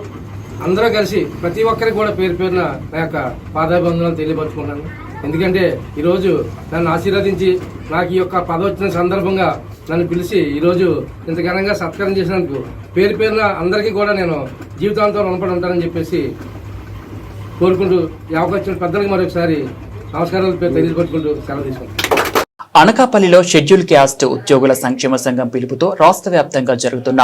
Speaker 3: అందరూ కలిసి ప్రతి ఒక్కరికి కూడా పేరు పేరున నా యొక్క పాదాభివందనాలు తెలియపరుచుకుంటాను. ఎందుకంటే ఈరోజు నన్ను ఆశీర్వదించి నాకు ఈ యొక్క పదవి వచ్చిన సందర్భంగా నన్ను పిలిచి ఈరోజు ఇంత ఘనంగా సత్కారం చేసినందుకు పేరు పేరున అందరికీ కూడా నేను జీవితాంతం రుణపడి ఉంటానని చెప్పేసి కోరుకుంటూ ఈ అవకాశం పెద్దలకు మరొకసారి నమస్కారాలు తెలియపరుచుకుంటూ సెలవు తీసుకుంటాను.
Speaker 1: అనకాపల్లిలో షెడ్యూల్ క్యాస్ట్ ఉద్యోగుల సంక్షేమ సంఘం పిలుపుతో రాష్ట్ర వ్యాప్తంగా జరుగుతున్న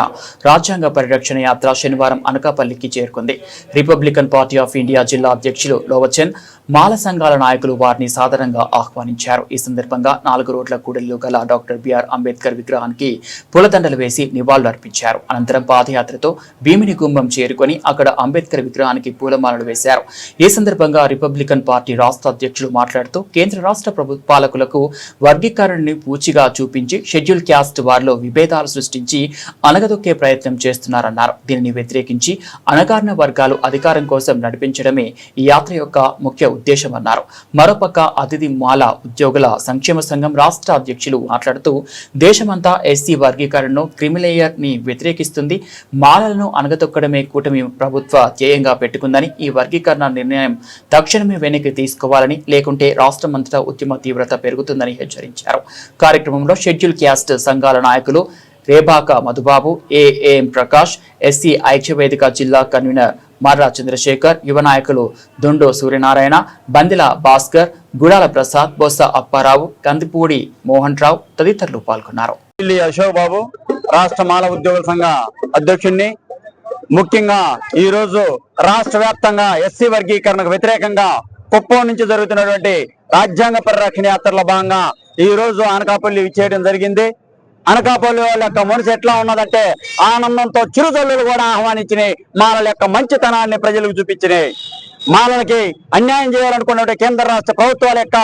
Speaker 1: రాజ్యాంగ పరిరక్షణ యాత్ర శనివారం అనకాపల్లికి చేరుకుంది. రిపబ్లికన్ పార్టీ ఆఫ్ ఇండియా జిల్లా అధ్యక్షులు లోవచన్, మాల సంఘాల నాయకులు వారిని సాదరంగా ఆహ్వానించారు. ఈ సందర్భంగా 4 రోడ్ల కూడలిలో గల డాక్టర్ బిఆర్ అంబేద్కర్ విగ్రహానికి పూలదండలు వేసి నివాళులర్పించారు. అనంతరం పాదయాత్రతో భీమిని గుమ్మం చేరుకొని అక్కడ అంబేద్కర్ విగ్రహానికి పూలమాలలు వేశారు. ఈ సందర్భంగా రిపబ్లికన్ పార్టీ రాష్ట్ర అధ్యక్షులు మాట్లాడుతూ కేంద్ర రాష్ట్ర పాలకులకు వర్గీకరణని పూచిగా చూపించి షెడ్యూల్ క్యాస్ట్ వారిలో విభేదాలు సృష్టించి అణగదొక్కే ప్రయత్నం చేస్తున్నారన్నారు. దీనిని వ్యతిరేకించి అణగారిన వర్గాలు అధికారం కోసం నడిపించడమే ఈ యాత్ర యొక్క ముఖ్య ఉద్దేశమన్నారు. మరోపక్క అతిథి మాల ఉద్యోగుల సంక్షేమ సంఘం రాష్ట్ర అధ్యక్షులు మాట్లాడుతూ దేశమంతా ఎస్సీ వర్గీకరణను క్రిమిలేయర్ ని వ్యతిరేకిస్తుంది. మాలలను అణగదొక్కడమే కూటమి ప్రభుత్వ ధ్యేయంగా పెట్టుకుందని, ఈ వర్గీకరణ నిర్ణయం తక్షణమే వెనక్కి తీసుకోవాలని, లేకుంటే రాష్ట్రమంతటా ఉద్యమ తీవ్రత పెరుగుతుందని హెచ్చరించారు. కార్యక్రమంలో షెడ్యూల్ క్యాస్ట్ సంఘాల నాయకులు రేబాక మధుబాబు, ఏఎం ప్రకాష్, ఎస్సీ ఐక్యవేదిక జిల్లా కన్వీనర్ మర్రా చంద్రశేఖర్, యువ నాయకులు దొండో సూర్యనారాయణ, బందిల భాస్కర్, గుడాల ప్రసాద్, బొత్స అప్పారావు, కందిపూడి మోహన్ రావు తదితరులు పాల్గొన్నారు.
Speaker 11: అశోక్ బాబు, రాష్ట్ర మాల ఉద్యోగుల సంఘ అధ్యక్షుడిని. ముఖ్యంగా ఈ రోజు రాష్ట్ర వ్యాప్తంగా ఎస్సీ వర్గీకరణకు వ్యతిరేకంగా కుప్పం నుంచి జరుగుతున్నటువంటి రాజ్యాంగ పరిరక్షణ యాత్రలో భాగంగా ఈ రోజు అనకాపల్లి విచ్చేయడం జరిగింది. అనకాపల్లి వాళ్ళ యొక్క మనసు ఎట్లా ఉన్నదంటే ఆనందంతో చిరుజల్లులు కూడా ఆహ్వానించినాయి. మాలల యొక్క మంచితనాన్ని ప్రజలకు చూపించినాయి. మాలలకి అన్యాయం చేయాలనుకున్న కేంద్ర రాష్ట్ర ప్రభుత్వాల యొక్క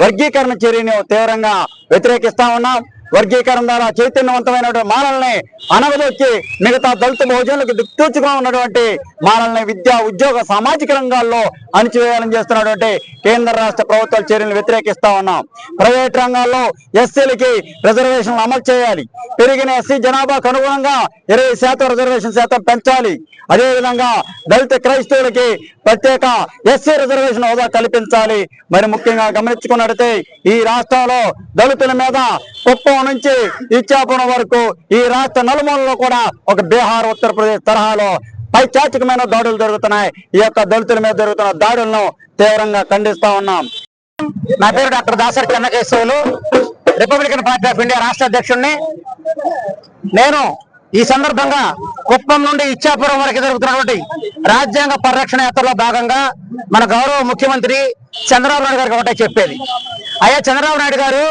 Speaker 11: వర్గీకరణ చర్యను తీవ్రంగా వ్యతిరేకిస్తా ఉన్నాం. వర్గీకరణ ద్వారా చైతన్యవంతమైనటువంటి మాలల్ని అనగదొక్కి మిగతా దళిత బహుజనులకు దిక్తూచుగా ఉన్నటువంటి మాలల్ని విద్యా, ఉద్యోగ, సామాజిక రంగాల్లో అణిచివేయాలని చేస్తున్నటువంటి కేంద్ర రాష్ట్ర ప్రభుత్వాల చర్యలను వ్యతిరేకిస్తా ఉన్నాం. ప్రైవేట్ రంగాల్లో ఎస్సీలకి రిజర్వేషన్లు అమలు చేయాలి. పెరిగిన ఎస్సీ జనాభాకు అనుగుణంగా 20% రిజర్వేషన్ శాతం పెంచాలి. అదేవిధంగా దళిత క్రైస్తవులకి ప్రత్యేక ఎస్సీ రిజర్వేషన్ హోదా కల్పించాలి. మరి ముఖ్యంగా గమనించుకున్నట్లయితే ఈ రాష్ట్రంలో దళితుల మీద కుప్పం నుంచి ఇచ్చాపురం వరకు ఈ రాష్ట్ర నలుమూలలో కూడా ఒక బీహార్, ఉత్తరప్రదేశ్ తరహాలో పైచాచికమైన దాడులు జరుగుతున్నాయి. ఈ యొక్క దళితుల మీద జరుగుతున్న దాడులను తీవ్రంగా ఖండిస్తా ఉన్నాం.
Speaker 5: నా పేరు doctor Dasari Chennakesavulu, Republican party of India రాష్ట్ర అధ్యక్షుడిని. నేను ఈ సందర్భంగా కుప్పం నుండి ఇచ్చాపురం వరకు జరుగుతున్నటువంటి రాజ్యాంగ పరిరక్షణ యాత్రలో భాగంగా మన గౌరవ ముఖ్యమంత్రి చంద్రబాబు నాయుడు గారికి ఒకటే చెప్పేది. అయ్యా చంద్రబాబు నాయుడు గారు,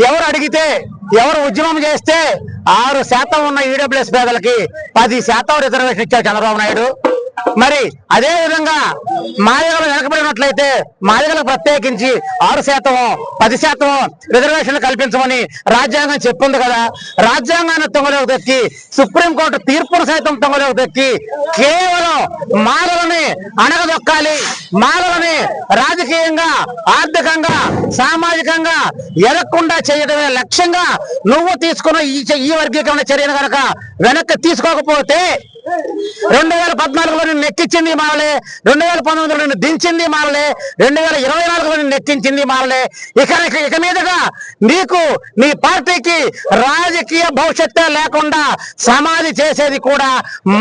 Speaker 5: ఎవరు అడిగితే, ఎవరు ఉద్యమం చేస్తే 6% ఉన్న ఈడబ్ల్యూఎస్ పేదలకి 10% రిజర్వేషన్ ఇచ్చారు చంద్రబాబు నాయుడు. మరి అదే విధంగా మాదిగలు వెనకబడినట్లయితే మాదిగలకు ప్రత్యేకించి 6%, 10% రిజర్వేషన్లు కల్పించమని రాజ్యాంగం చెప్పింది కదా. రాజ్యాంగాన్ని తొంగలోకి తెచ్చి సుప్రీంకోర్టు తీర్పును సైతం తొంగలోకి తెచ్చి కేవలం మాదిగలని అణగదొక్కాలి, మాదిగలని రాజకీయంగా, ఆర్థికంగా, సామాజికంగా ఎదగకుండా చేయడమే లక్ష్యంగా నువ్వు తీసుకున్న ఈ వర్గీకరణ చర్యను కనుక వెనక్కి తీసుకోకపోతే 2014లో నిన్ను ఎక్కించింది మాలలే, 2019లో నిన్ను దించింది మాలలే, 2024లో నిన్ను ఎక్కించింది మాలలే. ఇక మీదగా నీకు నీ పార్టీకి రాజకీయ భవిష్యత్తు లేకుండా సమాధి చేసేది కూడా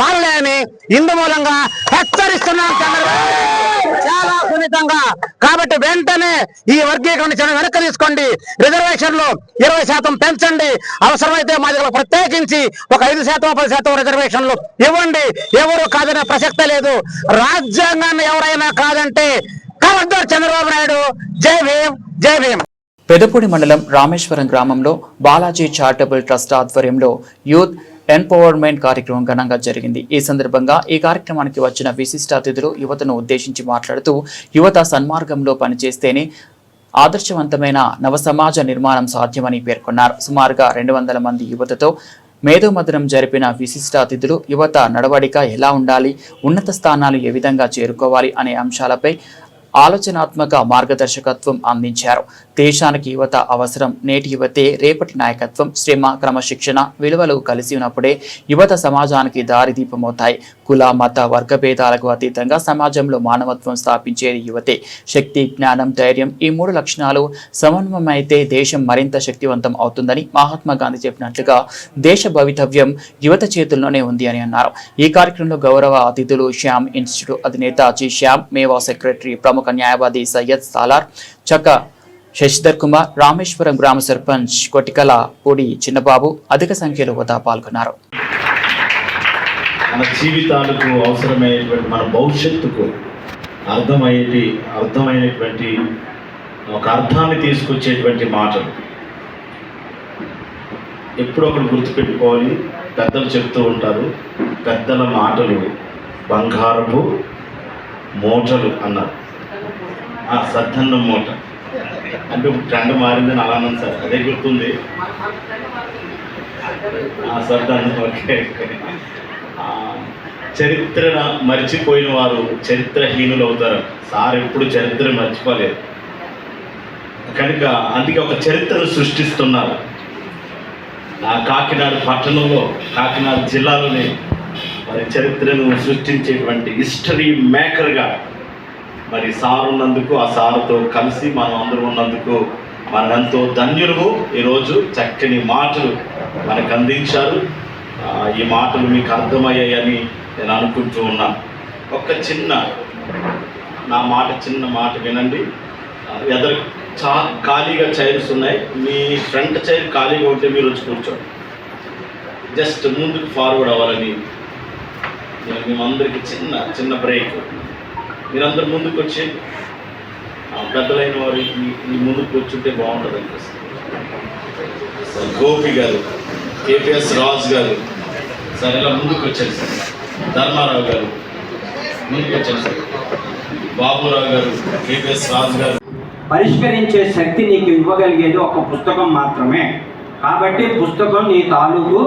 Speaker 5: మాలలే అని ఇందు మూలంగా హెచ్చరిస్తున్నాం చాలా సున్నితంగా. కాబట్టి వెంటనే ఈ వర్గీకరణ చర్యను వెనక్కి తీసుకోండి, రిజర్వేషన్లు 20% పెంచండి, అవసరమైతే మాదిగలకు ప్రత్యేకించి ఒక 5%, 10% రిజర్వేషన్లు ఇవ్వండి. ఎవరు కాదనే ప్రసక్తే లేదు. రాజ్యాంగాన్ని ఎవరైనా కాదంటే కలెక్టర్ చంద్రబాబు నాయుడు. జై భీమ్, జై భీమ్.
Speaker 1: పెదపూడి మండలం రామేశ్వరం గ్రామంలో బాలాజీ చారిటబుల్ ట్రస్ట్ ఆధ్వర్యంలో యూత్ ఎంపవర్మెంట్ కార్యక్రమం ఘనంగా జరిగింది. ఈ సందర్భంగా ఈ కార్యక్రమానికి వచ్చిన విశిష్ట అతిథులు యువతను ఉద్దేశించి మాట్లాడుతూ యువత సన్మార్గంలో పనిచేస్తేనే ఆదర్శవంతమైన నవ సమాజ నిర్మాణం సాధ్యమని పేర్కొన్నారు. సుమారుగా 200 మంది యువతతో మేధోమథనం జరిపిన విశిష్ట అతిథులు యువత నడవడిక ఎలా ఉండాలి, ఉన్నత స్థానాలు ఏ విధంగా చేరుకోవాలి అనే అంశాలపై ఆలోచనాత్మక మార్గదర్శకత్వం అందించారు. దేశానికి యువత అవసరం. నేటి యువతే రేపటి నాయకత్వం. శ్రమ, క్రమశిక్షణ, విలువలు కలిసి ఉన్నప్పుడే యువత సమాజానికి దారిదీపమవుతాయి. కుల, మత, వర్గ భేదాలకు అతీతంగా సమాజంలో మానవత్వం స్థాపించేది యువతే. శక్తి, జ్ఞానం, ధైర్యం ఈ 3 లక్షణాలు సమన్వయమైతే దేశం మరింత శక్తివంతం అవుతుందని మహాత్మా గాంధీ చెప్పినట్లుగా దేశ భవితవ్యం యువత చేతుల్లోనే ఉంది అని అన్నారు. ఈ కార్యక్రమంలో గౌరవ అతిథులు శ్యామ్ ఇన్స్టిట్యూట్ అధినేత జి శ్యామ్, మేవా సెక్రటరీ ప్రముఖ న్యాయవాది సయ్యద్ సాలార్, చక్క శశిధర్ కుమార్, రామేశ్వరం గ్రామ సర్పంచ్ కొటికల పొడి చిన్నబాబు అధిక సంఖ్యలో యువత పాల్గొన్నారు.
Speaker 12: మన జీవితాలకు అవసరమైనటువంటి, మన భవిష్యత్తుకు అర్థమైనటువంటి ఒక అర్థాన్ని తీసుకొచ్చేటువంటి మాటలు ఎప్పుడు ఒకటి గుర్తుపెట్టుకోవాలి. పెద్దలు చెప్తూ ఉంటారు, పెద్దల మాటలు బంగారపు మూటలు అన్నారు. ఆ సద్దన్నం మూట అంటే ట్రెండ్ మారిందని అలా అన్నాను సార్, అదే గుర్తుంది. ఆ సద్దన్నం. ఓకే. చరిత్ర మర్చిపోయిన వారు చరిత్రహీనులు అవుతారు. సార్ ఎప్పుడు చరిత్ర మర్చిపోలేదు కనుక అందుకే ఒక చరిత్రను సృష్టిస్తున్నారు. కాకినాడ పట్టణంలో, కాకినాడ జిల్లాలోనే మరి చరిత్రను సృష్టించేటువంటి హిస్టరీ మేకర్గా మరి సార్ ఉన్నందుకు, ఆ సార్తో కలిసి మనం అందరూ ఉన్నందుకు మనం ఎంతో ధన్యులము. ఈరోజు చక్కని మాటలు మనకు అందించారు. ఈ మాటలు మీకు అర్థమయ్యాయని నేను అనుకుంటూ ఉన్నాను. ఒక చిన్న మాట వినండి. ఎదురు ఖాళీగా చైర్స్ ఉన్నాయి. మీ ఫ్రంట్ చైర్ ఖాళీగా ఉంటే మీరు వచ్చి కూర్చోండి. జస్ట్ ముందుకు ఫార్వర్డ్ అవ్వాలని మేమందరికీ చిన్న బ్రేక్. మీరందరూ ముందుకు వచ్చి పెద్దలైన వారు ఈ ముందుకు కూర్చుంటే బాగుంటుంది అనిపిస్తుంది. సార్ గోపి గారు, కేపీఎస్ రాజు గారు సార్ ఇలా ముందుకు వచ్చారు. సార్ ధర్మారావు గారు ముందుకు వచ్చారు. సార్ బాబురావు గారు, కేపీఎస్ రాజు గారు.
Speaker 13: పరిష్కరించే శక్తి నీకు ఇవ్వగలిగేది ఒక పుస్తకం మాత్రమే. కాబట్టి పుస్తకం నీ తాలూకు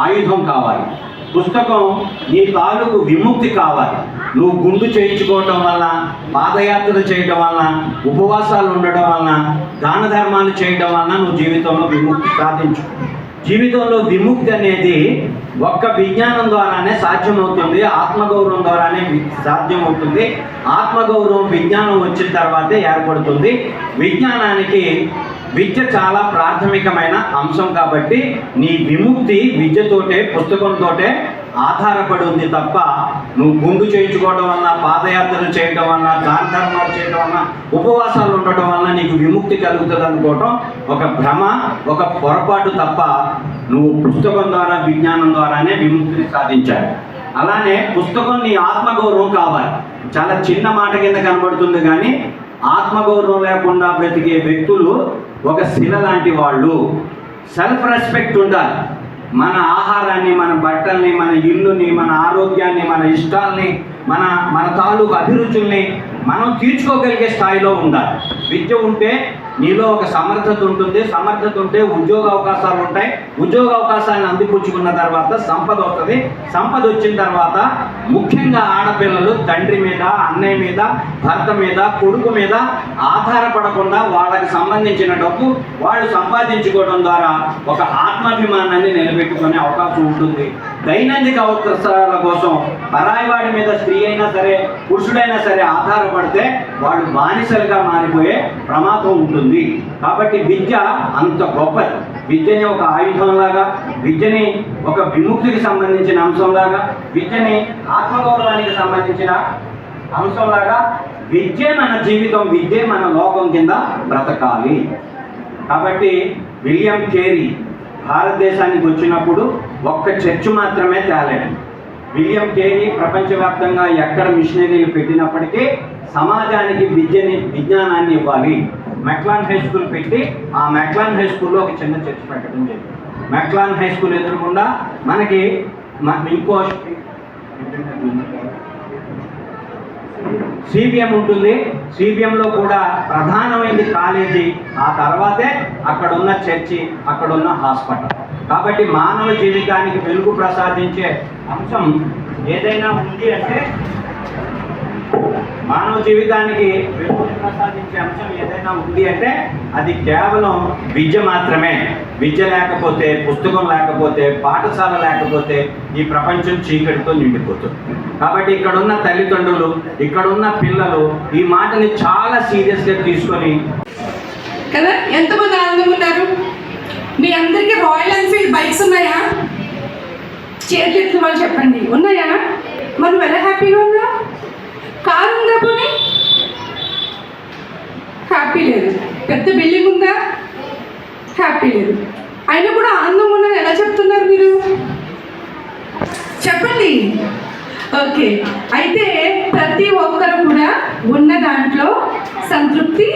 Speaker 13: ఆయుధం కావాలి. పుస్తకం నీ తాలూకు విముక్తి కావాలి. నువ్వు గుండు చేయించుకోవటం వల్ల, పాదయాత్రలు చేయడం వల్ల, ఉపవాసాలు ఉండడం వలన, దాన ధర్మాలు చేయడం వలన నువ్వు జీవితంలో విముక్తి సాధించు. జీవితంలో విముక్తి అనేది ఒక్క విజ్ఞానం ద్వారానే సాధ్యమవుతుంది. ఆత్మగౌరవం ద్వారానే సాధ్యమవుతుంది. ఆత్మగౌరవం, విజ్ఞానం వచ్చిన తర్వాతే ఏర్పడుతుంది. విజ్ఞానానికి విద్య చాలా ప్రాథమికమైన అంశం. కాబట్టి నీ విముక్తి విద్యతోటే, పుస్తకంతోటే ఆధారపడి ఉంది తప్ప నువ్వు గుండు చేయించుకోవడం వల్ల, పాదయాత్రలు చేయడం వల్ల, దాన ధర్మాలు చేయడం వల్ల, ఉపవాసాలు ఉండటం వల్ల నీకు విముక్తి కలుగుతుంది అనుకోవటం ఒక భ్రమ, ఒక పొరపాటు తప్ప నువ్వు పుస్తకం ద్వారా, విజ్ఞానం ద్వారానే విముక్తిని సాధించాలి. అలానే పుస్తకం నీ ఆత్మగౌరవం కావాలి. చాలా చిన్న మాట కింద కనబడుతుంది కానీ ఆత్మగౌరవం లేకుండా బ్రతికే వ్యక్తులు ఒక శిల లాంటి వాళ్ళు. సెల్ఫ్ రెస్పెక్ట్ ఉండాలి. మన ఆహారాన్ని, మన బట్టల్ని, మన ఇల్లుని, మన ఆరోగ్యాన్ని, మన ఇష్టాల్ని, మన తాలూకు అభిరుచుల్ని మనం తీర్చుకోగలిగే స్థాయిలో ఉండాలి. విద్య ఉంటే నీలో ఒక సమర్థత ఉంటుంది, సమర్థత ఉంటే ఉద్యోగ అవకాశాలు ఉంటాయి, ఉద్యోగ అవకాశాలను అందిపుచ్చుకున్న తర్వాత సంపద వస్తుంది, సంపద వచ్చిన తర్వాత ముఖ్యంగా ఆడపిల్లలు తండ్రి మీద, అన్నయ్య మీద, భర్త మీద, కొడుకు మీద ఆధారపడకుండా వాళ్ళకి సంబంధించిన డబ్బు వాళ్ళు సంపాదించుకోవడం ద్వారా ఒక ఆత్మాభిమానాన్ని నిలబెట్టుకునే అవకాశం ఉంటుంది. దైనందిక అవసరాల కోసం పరాయివాడి మీద స్త్రీ అయినా సరే, పురుషుడైనా సరే ఆధారపడితే వాళ్ళు బానిసలుగా మారిపోయే ప్రమాదం ఉంటుంది. కాబట్టి విద్య అంత గొప్పది. విద్యని ఒక ఆయుధంలాగా, విద్యని ఒక విముక్తికి సంబంధించిన అంశంలాగా, విద్యని ఆత్మగౌరవానికి సంబంధించిన అంశంలాగా, విద్యే మన జీవితం, విద్యే మన లోకం కింద బ్రతకాలి. కాబట్టి విలియం కేరీ భారతదేశానికి వచ్చినప్పుడు ఒక్క చర్చ్ మాత్రమే తేలేడు. విలియం కేరీ ప్రపంచవ్యాప్తంగా ఎక్కడ మిషనరీలు పెట్టినప్పటికీ సమాజానికి విజ్ఞానాన్ని ఇవ్వాలి. మెక్లాన్ హై స్కూల్ పెట్టి ఆ మెక్లాన్ హై స్కూల్లో ఒక చిన్న చర్చ్ పెట్టడం జరిగింది. మెక్లాన్ హై స్కూల్ ఎదురుకుండా మనకి ఇంకో సిబిఎం ఉంటుంది. సిబిఎంలో కూడా ప్రధానమైనది కాలేజీ, ఆ తర్వాతే అక్కడున్న చర్చి, అక్కడున్న హాస్పిటల్. కాబట్టి మానవ జీవితానికి వెలుగు ప్రసాదించే అంశం ఏదైనా ఉంది అంటే, మానవ జీవితానికి వెలుగు ప్రసాదించే అంశం ఏదైనా ఉంది అంటే అది కేవలం విద్య మాత్రమే. విద్య లేకపోతే, పుస్తకం లేకపోతే, పాఠశాల లేకపోతే ఈ ప్రపంచం చీకటితో నిండిపోతుంది. కాబట్టి ఇక్కడున్న తల్లిదండ్రులు, ఇక్కడున్న పిల్లలు ఈ మాటని చాలా సీరియస్గా తీసుకొని
Speaker 14: కదా. ఎంతమంది ఆనందంగా ఉన్నారు? మీ అందరికీ రాయల్ ఎన్ఫీల్డ్ బైక్స్ ఉన్నాయా? చేతులు ఎత్తిన వాళ్ళు చెప్పండి. ఉన్నాయా? మనం ఎలా హ్యాపీగా ఉన్నా? కారు ఉందా? పోనీ హ్యాపీ లేదు. పెద్ద బిల్డింగ్ ఉందా? హ్యాపీ లేదు. అయినా కూడా ఆనందం ఉన్నది ఎలా చెప్తున్నారు మీరు? చెప్పండి. ఓకే, అయితే ప్రతి ఒక్కరు కూడా ఉన్న దాంట్లో సంతృప్తి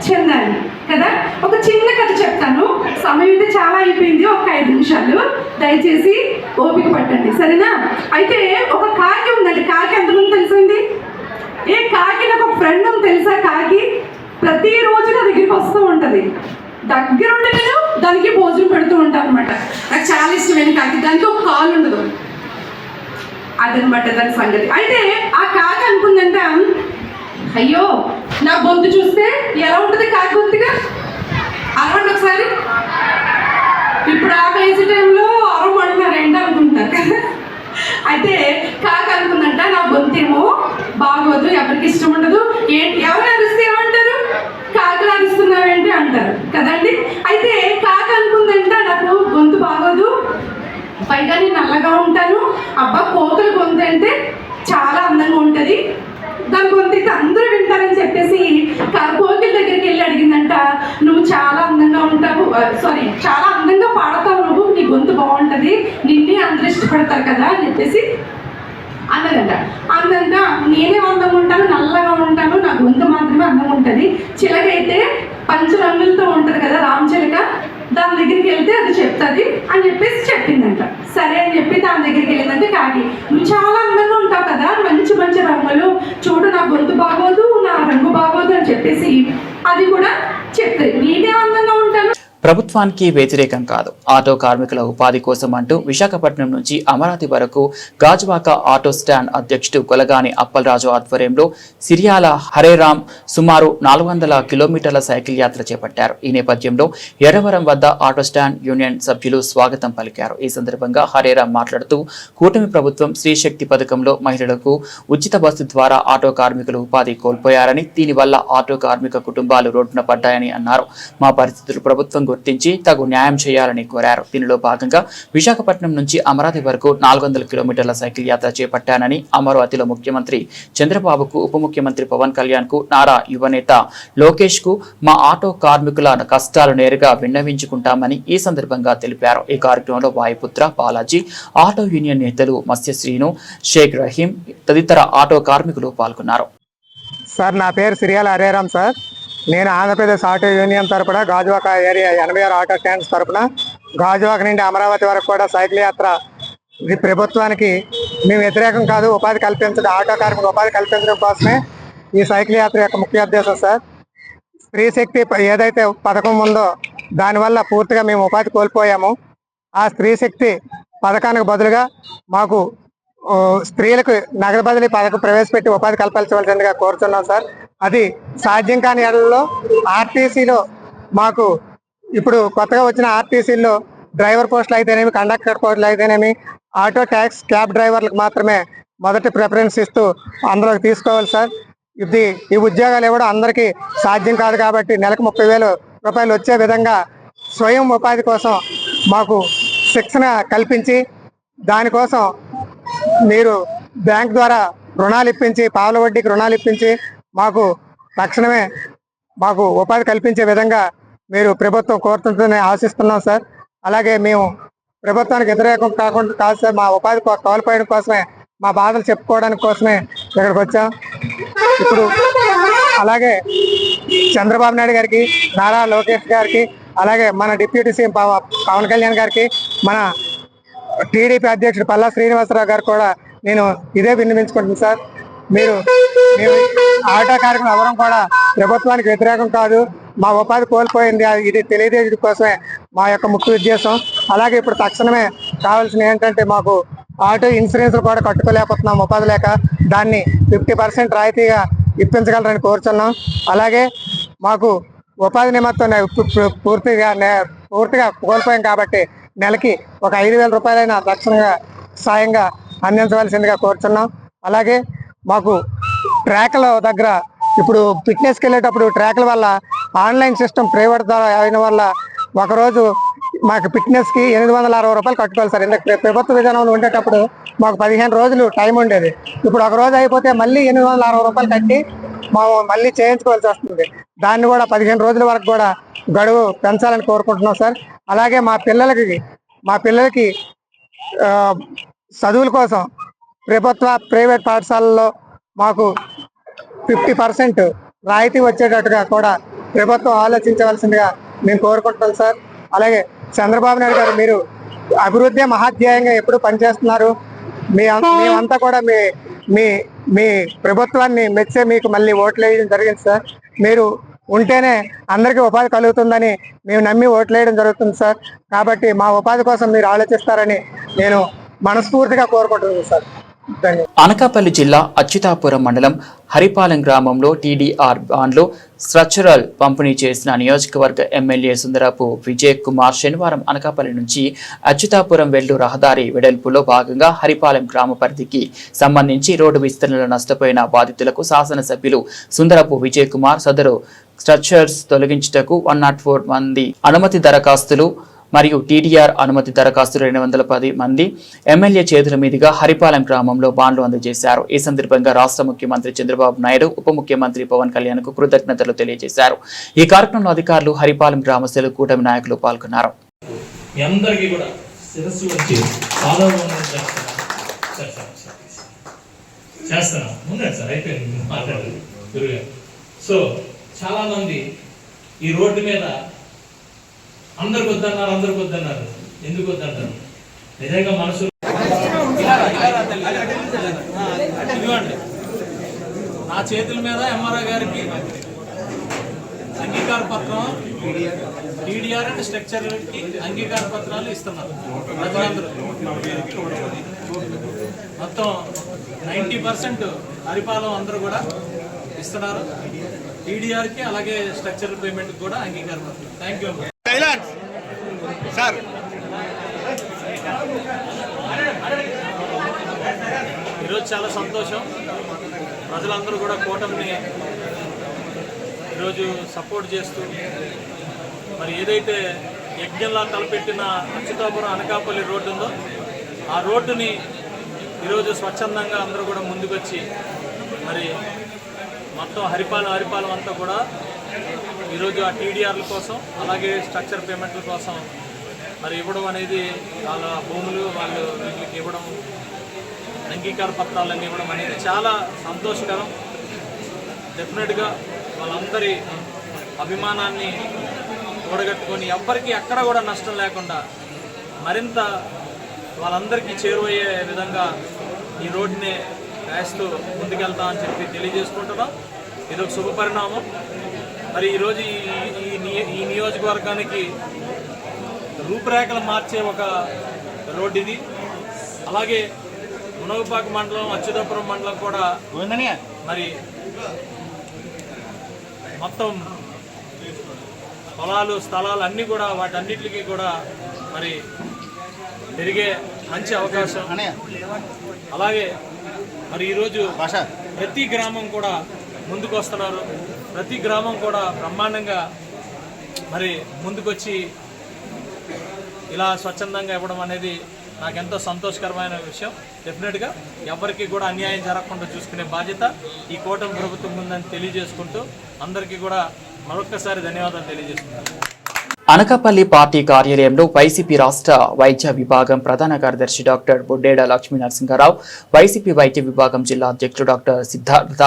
Speaker 14: చెందాలి కదా. ఒక చిన్న కథ చెప్తాను. సమయం అయితే చాలా అయిపోయింది, ఒక 5 నిమిషాలు దయచేసి ఓపిక పట్టండి, సరేనా? అయితే ఒక కాకి ఉందండి. కాకి ఎంతమంది తెలిసింది? కాకి నాకు ఒక ఫ్రెండ్ ఉంది తెలుసా? కాకి ప్రతిరోజు నా దగ్గరికి వస్తూ ఉంటుంది. దగ్గరుండి నేను దానికి భోజనం పెడుతూ ఉంటాను అనమాట. నాకు చాలా ఇష్టమైన కాకి. దానికి ఒక కాలు ఉండదు, అదనమాట దాని సంగతి. అయితే ఆ కాకి అనుకుందంట, అయ్యో నా గొంతు చూస్తే ఎలా ఉంటుంది కాకి గొంతుగా? అరవండి ఒకసారి. ఇప్పుడు ఆ వేసే టైంలో అరవమంటున్నారు ఏంటి అనుకుంటున్నారు కదా. అయితే కాకి అనుకుందంట, నా గొంతేమో బాగోదు, ఎవరికి ఇష్టం ఉండదు. ఎవరు అరిస్తే ఏమంటారు? కాకి అరుస్తున్నావేంటి అంటారు కదండి. అయితే కాకి అనుకుందంట, నాకు గొంతు బాగోదు, పైగా నేను నల్లగా ఉంటాను, అబ్బా కోతుల గొంతు అంటే చాలా అందంగా ఉంటుంది, దాని గొంతు అయితే అందరూ వింటారని చెప్పేసి కోకిల దగ్గరికి వెళ్ళి అడిగిందంట, నువ్వు చాలా అందంగా ఉంటావు, చాలా అందంగా పాడతావు నువ్వు, నీ గొంతు బాగుంటుంది, నిన్నే అందరూ ఇష్టపడతారు కదా అని చెప్పేసి అన్నదంట. అందంట, నేనే అందంగా ఉంటాను, నల్లగా ఉంటాను, నా గొంతు మాత్రమే అందంగా ఉంటుంది. చిలక అయితే పంచరంగులతో ఉంటుంది కదా, రామచిలక, దాని దగ్గరికి వెళ్తే అది చెప్తుంది అని చెప్పేసి చెప్పిందంట. సరే అని చెప్పి దాని దగ్గరికి వెళ్ళిందంటే కాకి, నువ్వు చాలా అందంగా ఉంటావు కదా, మంచి మంచి రంగులు, చూడు నా గొంతు బాగోదు, నా రంగు బాగోదు అని చెప్పేసి అది కూడా చెప్తుంది. నేనే అందంగా ఉంటాను.
Speaker 1: ప్రభుత్వానికి వ్యతిరేకం కాదు, ఆటో కార్మికుల ఉపాధి కోసం అంటూ విశాఖపట్నం నుంచి అమరావతి వరకు గాజువాక ఆటో స్టాండ్ అధ్యక్షుడు కొలగాని అప్పలరాజు ఆధ్వర్యంలో సిరియాల హరేరాం సుమారు 400 కిలోమీటర్ల సైకిల్ యాత్ర చేపట్టారు. ఈ నేపథ్యంలో ఎర్రవరం వద్ద ఆటో స్టాండ్ యూనియన్ సభ్యులు స్వాగతం పలికారు. ఈ సందర్భంగా హరేరాం మాట్లాడుతూ, కూటమి ప్రభుత్వం స్త్రీశక్తి పథకంలో మహిళలకు ఉచిత బస్సు ద్వారా ఆటో కార్మికులు ఉపాధి కోల్పోయారని, దీనివల్ల ఆటో కార్మిక కుటుంబాలు రోడ్డున పడ్డాయని అన్నారు. మా పరిస్థితులు ప్రభుత్వం గుర్తించి తగు న్యాయం చేయాలని కోరారు. దీనిలో భాగంగా విశాఖపట్నం నుంచి అమరావతి వరకు 400 కిలోమీటర్ల సైకిల్ యాత్ర చేపట్టానని, అమరావతిలో ముఖ్యమంత్రి చంద్రబాబుకు, ఉప ముఖ్యమంత్రి పవన్ కళ్యాణ్ కు, నారా యువనేత లోకేష్ కు మా ఆటో కార్మికుల కష్టాలు నేరుగా విన్నవించుకుంటామని ఈ సందర్భంగా తెలిపారు. ఈ కార్యక్రమంలో వాయుపుత్ర, బాలాజీ, ఆటో యూనియన్ నేతలు మత్స్యశ్రీను, షేక్ రహీం తదితర ఆటో కార్మికులు పాల్గొన్నారు.
Speaker 15: సార్, నా పేరు సిరియాల హరేరాం సార్. నేను ఆంధ్రప్రదేశ్ ఆటో యూనియన్ తరపున గాజువాక ఏరియా 86 ఆటో స్టాండ్స్ తరపున గాజువాక నుండి అమరావతి వరకు కూడా సైకిల్ యాత్ర ఇది ప్రభుత్వానికి మేము వ్యతిరేకం కాదు, ఉపాధి కల్పించడం, ఆటో కార్మికులకు ఉపాధి కల్పించడం కోసమే ఈ సైకిల్ యాత్ర యొక్క ముఖ్య ఉద్దేశం సార్. స్త్రీ శక్తి ఏదైతే పథకం ఉందో దానివల్ల పూర్తిగా మేము ఉపాధి కోల్పోయాము. ఆ స్త్రీ శక్తి పథకానికి బదులుగా మాకు స్త్రీలకు నగదు బదిలీ పథకం ప్రవేశపెట్టి ఉపాధి కల్పించవలసిందిగా కోరుతున్నాం సార్. అది సాధ్యం కాని ఏళ్లలో ఆర్టీసీలో మాకు ఇప్పుడు కొత్తగా వచ్చిన ఆర్టీసీలో డ్రైవర్ పోస్టులు అయితేనేమి, కండక్టర్ పోస్టులు అయితేనేమి, ఆటో ట్యాక్స్ క్యాబ్ డ్రైవర్లకు మాత్రమే మొదటి ప్రిఫరెన్స్ ఇస్తూ అందులోకి తీసుకోవాలి సార్. ఈ ఉద్యోగాలు ఇవ్వడం అందరికీ సాధ్యం కాదు కాబట్టి నెలకు 30,000 రూపాయలు వచ్చే విధంగా స్వయం ఉపాధి కోసం మాకు శిక్షణ కల్పించి దానికోసం మీరు బ్యాంక్ ద్వారా రుణాలు ఇప్పించి, పావుల వడ్డీకి రుణాలు ఇప్పించి మాకు తక్షణమే మాకు ఉపాధి కల్పించే విధంగా మీరు ప్రభుత్వం కోరుతుందని ఆశిస్తున్నాం సార్. అలాగే మేము ప్రభుత్వానికి వ్యతిరేకం కాకుండా కాదు సార్, మా ఉపాధి కోల్పోయడం కోసమే, మా బాధలు చెప్పుకోవడానికి కోసమే ఇక్కడికి వచ్చాం. ఇప్పుడు అలాగే చంద్రబాబు నాయుడు గారికి, నారా లోకేష్ గారికి, అలాగే మన డిప్యూటీ సీఎం పవన్ కళ్యాణ్ గారికి, మన టీడీపీ అధ్యక్షుడు పల్లా శ్రీనివాసరావు గారు కూడా నేను ఇదే విన్నవించుకుంటున్నాను సార్. మేము ఆటో కార్యక్రమం ఎవరం కూడా ప్రభుత్వానికి వ్యతిరేకం కాదు, మా ఉపాధి కోల్పోయింది ఇది తెలియజేయడం కోసమే మా యొక్క ముఖ్య ఉద్దేశం. అలాగే ఇప్పుడు తక్షణమే కావాల్సిన ఏంటంటే మాకు ఆటో ఇన్సూరెన్స్ కూడా కట్టుకోలేకపోతున్నాం ఉపాధి లేక, దాన్ని 50% రాయితీగా ఇప్పించగలరని కోరుచున్నాం. అలాగే మాకు ఉపాధి నిమిత్తం పూర్తిగా కోల్పోయాం కాబట్టి నెలకి ఒక 5,000 రూపాయలైనా తక్షణంగా సాయంగా అందించవలసిందిగా కోరుచున్నాం. అలాగే మాకు ట్రాక్ల దగ్గర ఇప్పుడు ఫిట్నెస్కి వెళ్ళేటప్పుడు ట్రాక్ల వల్ల ఆన్లైన్ సిస్టమ్ ప్రైవేట్ ద్వారా అయిన వల్ల ఒకరోజు మాకు ఫిట్నెస్కి 860 రూపాయలు కట్టుకోవాలి సార్. ఎందుకంటే ప్రభుత్వ విధానంలో ఉండేటప్పుడు మాకు 15 రోజులు టైం ఉండేది. ఇప్పుడు ఒక రోజు అయిపోతే మళ్ళీ 860 రూపాయలు కట్టి మళ్ళీ చేయించుకోవాల్సి వస్తుంది. దాన్ని కూడా 15 రోజుల వరకు కూడా గడువు పెంచాలని కోరుకుంటున్నాం సార్. అలాగే మా పిల్లలకి చదువుల కోసం ప్రభుత్వ ప్రైవేట్ పాఠశాలల్లో మాకు 50% రాయితీ వచ్చేటట్టుగా కూడా ప్రభుత్వం ఆలోచించవలసిందిగా మేము కోరుకుంటున్నాం సార్. అలాగే చంద్రబాబు నాయుడు గారు మీరు అభివృద్ధి మహాధ్యేయంగా ఎప్పుడు పనిచేస్తున్నారు, మేమంతా కూడా మీ ప్రభుత్వాన్ని మెచ్చే మీకు మళ్ళీ ఓట్లు వేయడం జరిగింది సార్. మీరు ఉంటేనే అందరికీ ఉపాధి కలుగుతుందని మేము నమ్మి ఓట్లు వేయడం జరుగుతుంది సార్. కాబట్టి మా ఉపాధి కోసం మీరు ఆలోచిస్తారని నేను మనస్ఫూర్తిగా కోరుకుంటున్నాను సార్.
Speaker 1: అనకాపల్లి జిల్లా అచ్యుతాపురం మండలం హరిపాలెం గ్రామంలో టీడీఆర్ బాండ్లు స్ట్రక్చరల్ పంపిణీ చేసిన నియోజకవర్గ ఎమ్మెల్యే సుందరపు విజయ్ కుమార్ శనివారం అనకాపల్లి నుంచి అచ్యుతాపురం వెళ్ళు రహదారి వెడల్పులో భాగంగా హరిపాలెం గ్రామ పరిధికి సంబంధించి రోడ్డు విస్తరణలో నష్టపోయిన బాధితులకు శాసనసభ్యులు సుందరపు విజయ్ కుమార్ సదరు స్ట్రక్చర్స్ తొలగించుటకు 104 మంది అనుమతి దరఖాస్తులు మరియు టీడీఆర్ అనుమతి దరఖాస్తులు 210 మంది ఎమ్మెల్యే చేతుల మీదుగా హరిపాలెం గ్రామంలో బాండ్లు అందజేశారు. ఈ సందర్భంగా రాష్ట్ర ముఖ్యమంత్రి చంద్రబాబు నాయుడు, ఉప ముఖ్యమంత్రి పవన్ కళ్యాణ్ కు కృతజ్ఞతలు తెలియజేశారు. ఈ కార్యక్రమంలో అధికారులు, హరిపాలెం గ్రామస్తులు, కూటమి నాయకులు పాల్గొన్నారు.
Speaker 16: చాలా మంది ఈ రోడ్డు మీద అందరికి వద్దన్నారు ఎందుకు వద్దంటారు? నిజంగా మనసు ఇదిగోండి, నా చేతుల మీద ఎంఆర్ఓ గారికి అంగీకార పత్రం, టీడీఆర్ అండ్ స్ట్రక్చర్కి అంగీకార పత్రాలు ఇస్తున్నారు. ప్రజలందరూ మొత్తం 90% హరిపాలెం అందరూ కూడా ఇస్తున్నారు. టీడీఆర్కి అలాగే స్ట్రక్చరల్ పేమెంట్ కూడా అంగీకార పత్రం. Thank you sir. ఈరోజు చాలా సంతోషం, ప్రజలందరూ కూడా కూటమిని ఈరోజు సపోర్ట్ చేస్తూ మరి ఏదైతే యజ్ఞంలా తలపెట్టిన అచ్యుతాపురం అనకాపల్లి రోడ్డు ఉందో ఆ రోడ్డుని ఈరోజు స్వచ్ఛందంగా అందరూ కూడా ముందుకొచ్చి మరి మొత్తం హరిపాలెం అంతా కూడా ఈరోజు ఆ టీడీఆర్ల కోసం అలాగే స్ట్రక్చర్ పేమెంట్ల కోసం మరి ఇవ్వడం అనేది వాళ్ళ భూములు వీళ్ళకి ఇవ్వడం, అంగీకార పత్రాలన్నీ ఇవ్వడం అనేది చాలా సంతోషకరం. డెఫినెట్గా వాళ్ళందరి అభిమానాన్ని కూడగట్టుకొని ఎవ్వరికి ఎక్కడ కూడా నష్టం లేకుండా మరింత వాళ్ళందరికీ చేరువయ్యే విధంగా ఈ రోడ్డుని వేస్తూ ముందుకెళ్తామని చెప్పి తెలియజేసుకుంటున్నాం. ఇదొక శుభ పరిణామం. మరి ఈరోజు ఈ నియోజకవర్గానికి రూపురేఖలు మార్చే ఒక రోడ్డు ఇది. అలాగే మునగపాక మండలం, అచ్యుతాపురం మండలం కూడా మరి మొత్తం పొలాలు, స్థలాలు అన్నీ కూడా వాటన్నిటికీ కూడా మరి పెరిగే మంచి అవకాశం. అలాగే మరి ఈరోజు ప్రతి గ్రామం కూడా ముందుకు వస్తున్నారు. ప్రతి గ్రామం కూడా బ్రహ్మాండంగా మరి ముందుకొచ్చి ఇలా స్వచ్ఛందంగా ఇవ్వడం అనేది నాకెంతో సంతోషకరమైన విషయం. డెఫినెట్గా ఎవరికి కూడా అన్యాయం జరగకుండా చూసుకునే బాధ్యత ఈ కూటమి ప్రభుత్వం ఉందని తెలియజేసుకుంటూ అందరికీ కూడా మరొక్కసారి ధన్యవాదాలు తెలియజేసుకుంటాను.
Speaker 1: అనకాపల్లి పార్టీ కార్యాలయంలో వైసీపీ రాష్ట్ర వైద్య విభాగం ప్రధాన కార్యదర్శి డాక్టర్ బొడ్డేడ లక్ష్మీ నరసింహారావు, వైసీపీ వైద్య విభాగం జిల్లా అధ్యక్షుడు డాక్టర్ సిద్ధార్థ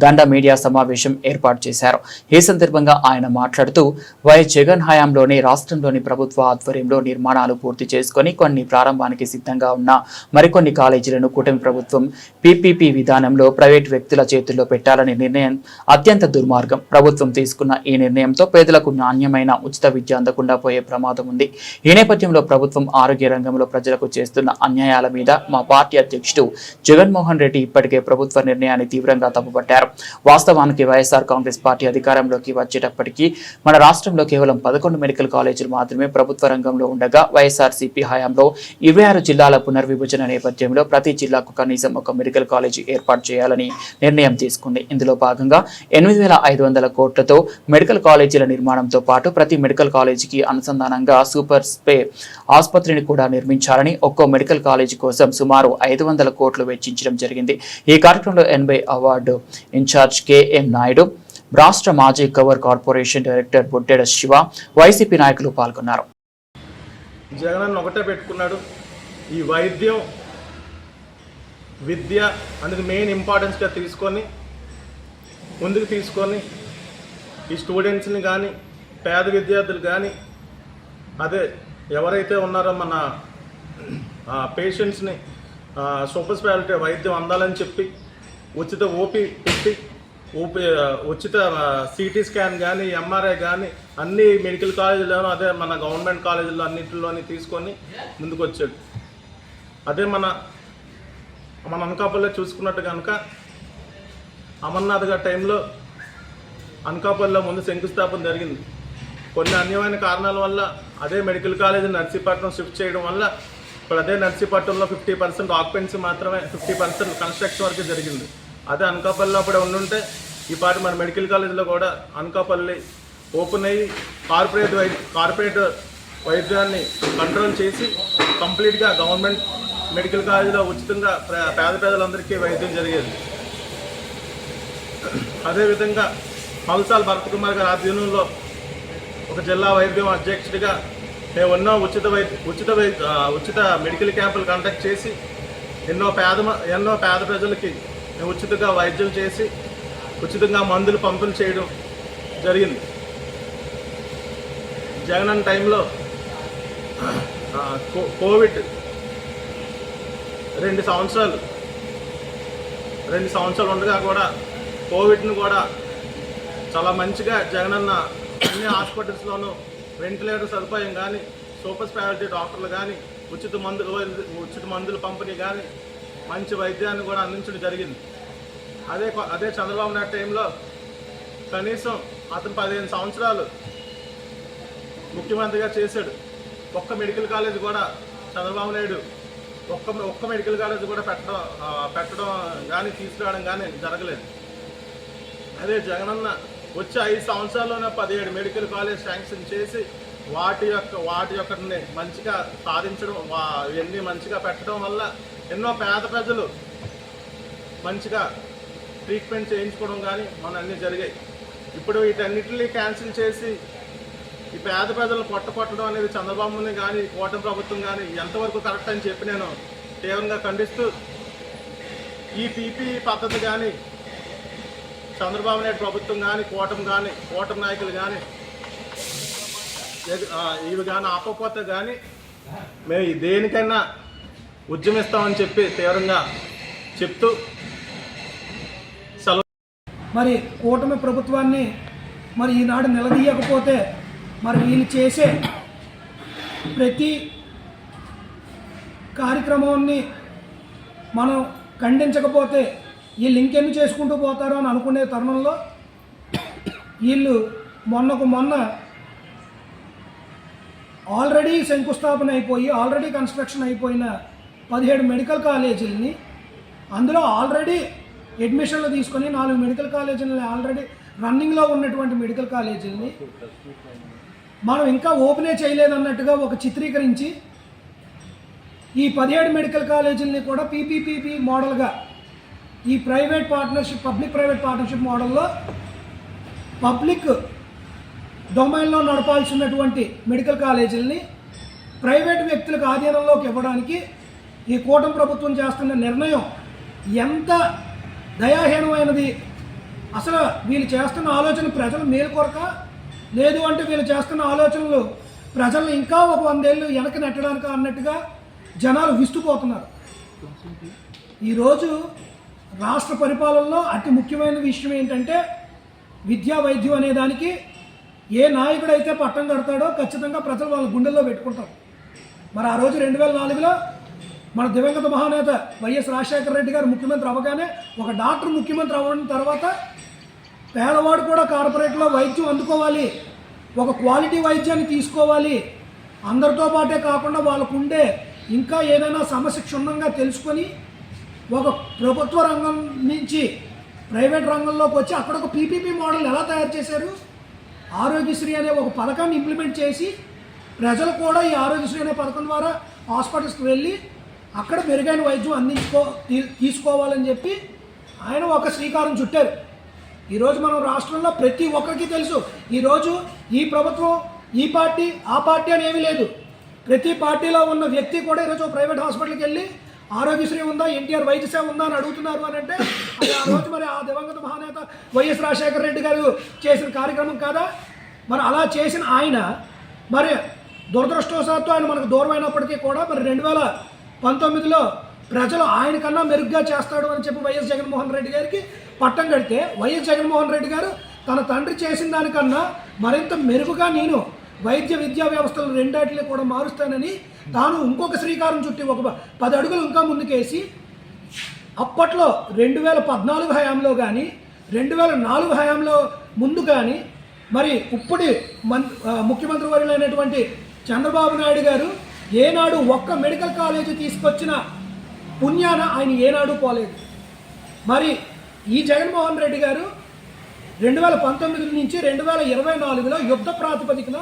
Speaker 1: దండ మీడియా సమావేశం ఏర్పాటు చేశారు. ఈ సందర్భంగా ఆయన మాట్లాడుతూ వైఎస్ జగన్ హయాంలోనే రాష్ట్రంలోని ప్రభుత్వ ఆధ్వర్యంలో నిర్మాణాలు పూర్తి చేసుకుని కొన్ని ప్రారంభానికి సిద్ధంగా ఉన్న మరికొన్ని కాలేజీలను కూటమి ప్రభుత్వం పీపీపీ విధానంలో ప్రైవేటు వ్యక్తుల చేతుల్లో పెట్టాలనే నిర్ణయం అత్యంత దుర్మార్గం. ప్రభుత్వం తీసుకున్న ఈ నిర్ణయంతో పేదలకు నాణ్యమైన ఉచిత విద్య అందకుండా పోయే ప్రమాదం ఉంది. ఈ నేపథ్యంలో ప్రభుత్వం ఆరోగ్య రంగంలో ప్రజలకు చేస్తున్న అన్యాయాల మీద మా పార్టీ అధ్యక్షుడు జగన్మోహన్ రెడ్డి ఇప్పటికే ప్రభుత్వ నిర్ణయాన్ని తీవ్రంగా తప్పుపట్టారు. వాస్తవానికి వైఎస్ఆర్ కాంగ్రెస్ పార్టీ అధికారంలోకి వచ్చేటప్పటికీ మన రాష్ట్రంలో కేవలం 11 మెడికల్ కాలేజీలు మాత్రమే ప్రభుత్వ రంగంలో ఉండగా వైఎస్ఆర్సీపీ హయాంలో 26 జిల్లాల పునర్విభజన నేపథ్యంలో ప్రతి జిల్లాకు కనీసం ఒక మెడికల్ కాలేజీ ఏర్పాటు చేయాలని నిర్ణయం తీసుకుంది. ఇందులో భాగంగా 8,500 కోట్లతో మెడికల్ కాలేజీల నిర్మాణంతో పాటు ప్రతి మెడికల్ కాలేజీకి అనుసంధానంగా సూపర్ స్పే ఆసుపత్రిని కూడా నిర్మించాలని, ఒక్కో మెడికల్ కాలేజీ కోసం సుమారు 500 కోట్లు వెచ్చించడం జరిగింది. ఈ కార్యక్రమంలో 80 అవార్డు ఇన్ఛార్జ్ కెఎం నాయుడు, రాష్ట్ర మాజీ కవర్ corporation director Boddeda Siva, YCP నాయకులు పాల్గొన్నారు.
Speaker 3: జగన్ ఒకటే పెట్టుకున్నాడు, ఈ వైద్యం విద్య అనేది మెయిన్ ఇంపార్టెన్స్గా తీసుకొని ముందుకు తీసుకొని ఈ స్టూడెంట్స్ని కానీ పేద విద్యార్థులు కానీ అదే ఎవరైతే ఉన్నారో మన పేషెంట్స్ని సూపర్ స్పెషాలిటీ వైద్యం అందాలని చెప్పి ఉచిత ఓపీ పెట్టి ఉచిత సిటీ స్కాన్ కానీ ఎంఆర్ఐ కానీ అన్ని మెడికల్ కాలేజీలోనూ అదే మన గవర్నమెంట్ కాలేజీల్లో అన్నింటిలోని తీసుకొని ముందుకు వచ్చాడు. అదే మన అనకాపల్లిలో చూసుకున్నట్టు కనుక అమర్నాథ్ గారి టైంలో అనకాపల్లిలో ముందు శంకుస్థాపన జరిగింది. కొన్ని అన్యమైన కారణాల వల్ల అదే మెడికల్ కాలేజీ నర్సీపట్నం షిఫ్ట్ చేయడం వల్ల ఇప్పుడు అదే నర్సీపట్నంలో 50% ఆక్యుపెన్సీ మాత్రమే, 50% కన్స్ట్రక్షన్ వరకు జరిగింది. అదే అనకాపల్లిలో అప్పుడే ఉండుంటే ఈ పాటి మన మెడికల్ కాలేజీలో కూడా అనకాపల్లి ఓపెన్ అయ్యి కార్పొరేట్ వైద్యాన్ని కంట్రోల్ చేసి కంప్లీట్గా గవర్నమెంట్ మెడికల్ కాలేజీలో ఉచితంగా పేద ప్రజలందరికీ వైద్యం జరిగేది. అదేవిధంగా మల్సాల్ భరత్ కుమార్ గారి ఆధ్వర్యంలో ఒక జిల్లా వైద్యం అధ్యక్షుడిగా మేము ఎన్నో ఉచిత మెడికల్ క్యాంపులు కండక్ట్ చేసి ఎన్నో పేద ప్రజలకి మేము ఉచితంగా వైద్యం చేసి ఉచితంగా మందులు పంపిణీ చేయడం జరిగింది. జగన్ టైంలో కోవిడ్ 2 సంవత్సరాలు ఉండగా కూడా కోవిడ్ను కూడా చాలా మంచిగా జగనన్న అన్ని హాస్పిటల్స్లోనూ వెంటిలేటర్ సదుపాయం కానీ, సూపర్ స్పెషాలిటీ డాక్టర్లు కానీ, ఉచిత మందుల పంపిణీ కానీ, మంచి వైద్యాన్ని కూడా అందించడం జరిగింది. అదే చంద్రబాబు నాయుడు టైంలో కనీసం అతను 15 సంవత్సరాలు ముఖ్యమంత్రిగా చేశాడు. ఒక్క మెడికల్ కాలేజ్ కూడా చంద్రబాబు నాయుడు ఒక్క మెడికల్ కాలేజ్ కూడా పెట్టడం కానీ తీసుకురావడం కానీ జరగలేదు. అదే జగనన్న వచ్చే 5 సంవత్సరాల్లోనే 17 మెడికల్ కాలేజ్ శాంక్షన్ చేసి వాటి యొక్క మంచిగా సాధించడం, ఇవన్నీ మంచిగా పెట్టడం వల్ల ఎన్నో పేద ప్రజలు మంచిగా ట్రీట్మెంట్ చేయించుకోవడం కానీ అన్నీ జరిగాయి. ఇప్పుడు వీటన్నిటిని క్యాన్సిల్ చేసి ఈ పేద ప్రజలను కొట్టడం అనేది చంద్రబాబుని కానీ కూటమి ప్రభుత్వం కానీ ఎంతవరకు కరెక్ట్ అని చెప్పి నేను తీవ్రంగా ఖండిస్తూ, ఈ పీపీ పద్ధతి కానీ చంద్రబాబు నాయుడు ప్రభుత్వం కానీ కూటమి నాయకులు కానీ ఇవి కానీ ఆపకపోతే కానీ
Speaker 16: మేము దేనికైనా ఉద్యమిస్తామని చెప్పి తీవ్రంగా చెప్తూ
Speaker 3: మరి కూటమి ప్రభుత్వాన్ని మరి ఈనాడు నిలదీయకపోతే మరి వీళ్ళు చేసే ప్రతి కార్యక్రమాన్ని మనం ఖండించకపోతే వీళ్ళు ఇంకెన్ని చేసుకుంటూ పోతారో అని అనుకునే తరుణంలో వీళ్ళు మొన్న ఆల్రెడీ శంకుస్థాపన అయిపోయి ఆల్రెడీ కన్స్ట్రక్షన్ అయిపోయిన 17 మెడికల్ కాలేజీలని అందులో ఆల్రెడీ అడ్మిషన్లు తీసుకొని 4 మెడికల్ కాలేజీలని ఆల్రెడీ రన్నింగ్లో ఉన్నటువంటి మెడికల్ కాలేజీలని మనం ఇంకా ఓపెనే చేయలేదన్నట్టుగా ఒక చిత్రీకరించి ఈ 17 మెడికల్ కాలేజీలని కూడా పీపీపీపీ మోడల్గా ఈ private partnership public private partnership మోడల్లో పబ్లిక్ డొమైన్లో నడపాల్సినటువంటి మెడికల్ కాలేజీలని ప్రైవేట్ వ్యక్తులకు ఆధీనంలోకి ఇవ్వడానికి ఈ కూటమి ప్రభుత్వం చేస్తున్న నిర్ణయం ఎంత దయాహీనమైనది. అసలు వీళ్ళు చేస్తున్న ఆలోచన ప్రజల మేలు కొరక, లేదు అంటే వీళ్ళు చేస్తున్న ఆలోచనలు ప్రజలను ఇంకా ఒక 100 ఏళ్ళు వెనక్కి నెట్టడానికి అన్నట్టుగా జనాలు విస్తుపోతున్నారు. ఈరోజు రాష్ట్ర పరిపాలనలో అతి ముఖ్యమైన విషయం ఏంటంటే విద్యా వైద్యం అనే దానికి ఏ నాయకుడైతే పట్టం కడతాడో ఖచ్చితంగా ప్రజలు వాళ్ళ గుండెల్లో పెట్టుకుంటారు. మరి ఆ రోజు 2004లో మన దివంగత మహానేత వైఎస్ రాజశేఖర రెడ్డి గారు ముఖ్యమంత్రి అవ్వగానే ఒక డాక్టర్ ముఖ్యమంత్రి అవ్వడం తర్వాత పేదవాడు కూడా కార్పొరేట్లో వైద్యం అందుకోవాలి, ఒక క్వాలిటీ వైద్యాన్ని తీసుకోవాలి, అందరితో పాటే కాకుండా వాళ్ళకు ఉండే ఇంకా ఏదైనా సమస్య క్షుణ్ణంగా తెలుసుకొని ఒక ప్రభుత్వ రంగం నుంచి ప్రైవేట్ రంగంలోకి వచ్చి అక్కడ ఒక పీపీపీ మోడల్ ఎలా తయారు చేశారు, ఆరోగ్యశ్రీ అనే ఒక పథకాన్ని ఇంప్లిమెంట్ చేసి ప్రజలు కూడా ఈ ఆరోగ్యశ్రీ అనే పథకం ద్వారా హాస్పిటల్స్కి వెళ్ళి అక్కడ మెరుగైన వైద్యం తీసుకోవాలని చెప్పి ఆయన ఒక శ్రీకారం చుట్టారు. ఈరోజు మనం రాష్ట్రంలో ప్రతి ఒక్కరికి తెలుసు, ఈరోజు ఈ ప్రభుత్వం ఈ పార్టీ ఆ పార్టీ అని ఏమీ లేదు. ప్రతి పార్టీలో ఉన్న వ్యక్తి కూడా ఈరోజు ప్రైవేట్ హాస్పిటల్కి వెళ్ళి ఆరోగ్యశ్రీ ఉందా, ఎన్టీఆర్ వైద్య సేవ ఉందా అని అడుగుతున్నారు అని అంటే అది ఆ రోజు మరి ఆ దివంగత మహానేత వైఎస్ రాజశేఖర రెడ్డి గారు చేసిన కార్యక్రమం కాదా? మరి అలా చేసిన ఆయన మరి దురదృష్టవశాత్తు ఆయన మనకు దూరం అయినప్పటికీ కూడా మరి 2019లో ప్రజలు ఆయన కన్నా మెరుగ్గా చేస్తాడు అని చెప్పి వైఎస్ జగన్మోహన్ రెడ్డి గారికి పట్టం కడితే వైఎస్ జగన్మోహన్ రెడ్డి గారు తన తండ్రి చేసిన దానికన్నా మరింత మెరుగుగా నేను వైద్య విద్యా వ్యవస్థలు రెండాటిని కూడా మారుస్తానని తాను ఇంకొక శ్రీకారం చుట్టి ఒక 10 అడుగులు ఇంకా ముందుకేసి అప్పట్లో 2014 హయాంలో కానీ 2004 హయాంలో ముందు కానీ మరి ఇప్పటి ముఖ్యమంత్రి వర్యులైనటువంటి చంద్రబాబు నాయుడు గారు ఏనాడు ఒక్క మెడికల్ కాలేజీ తీసుకొచ్చిన పుణ్యాన ఆయన ఏనాడు పోలేదు. మరి ఈ జగన్మోహన్ రెడ్డి గారు 2019 నుంచి 2024లో యుద్ధ ప్రాతిపదికన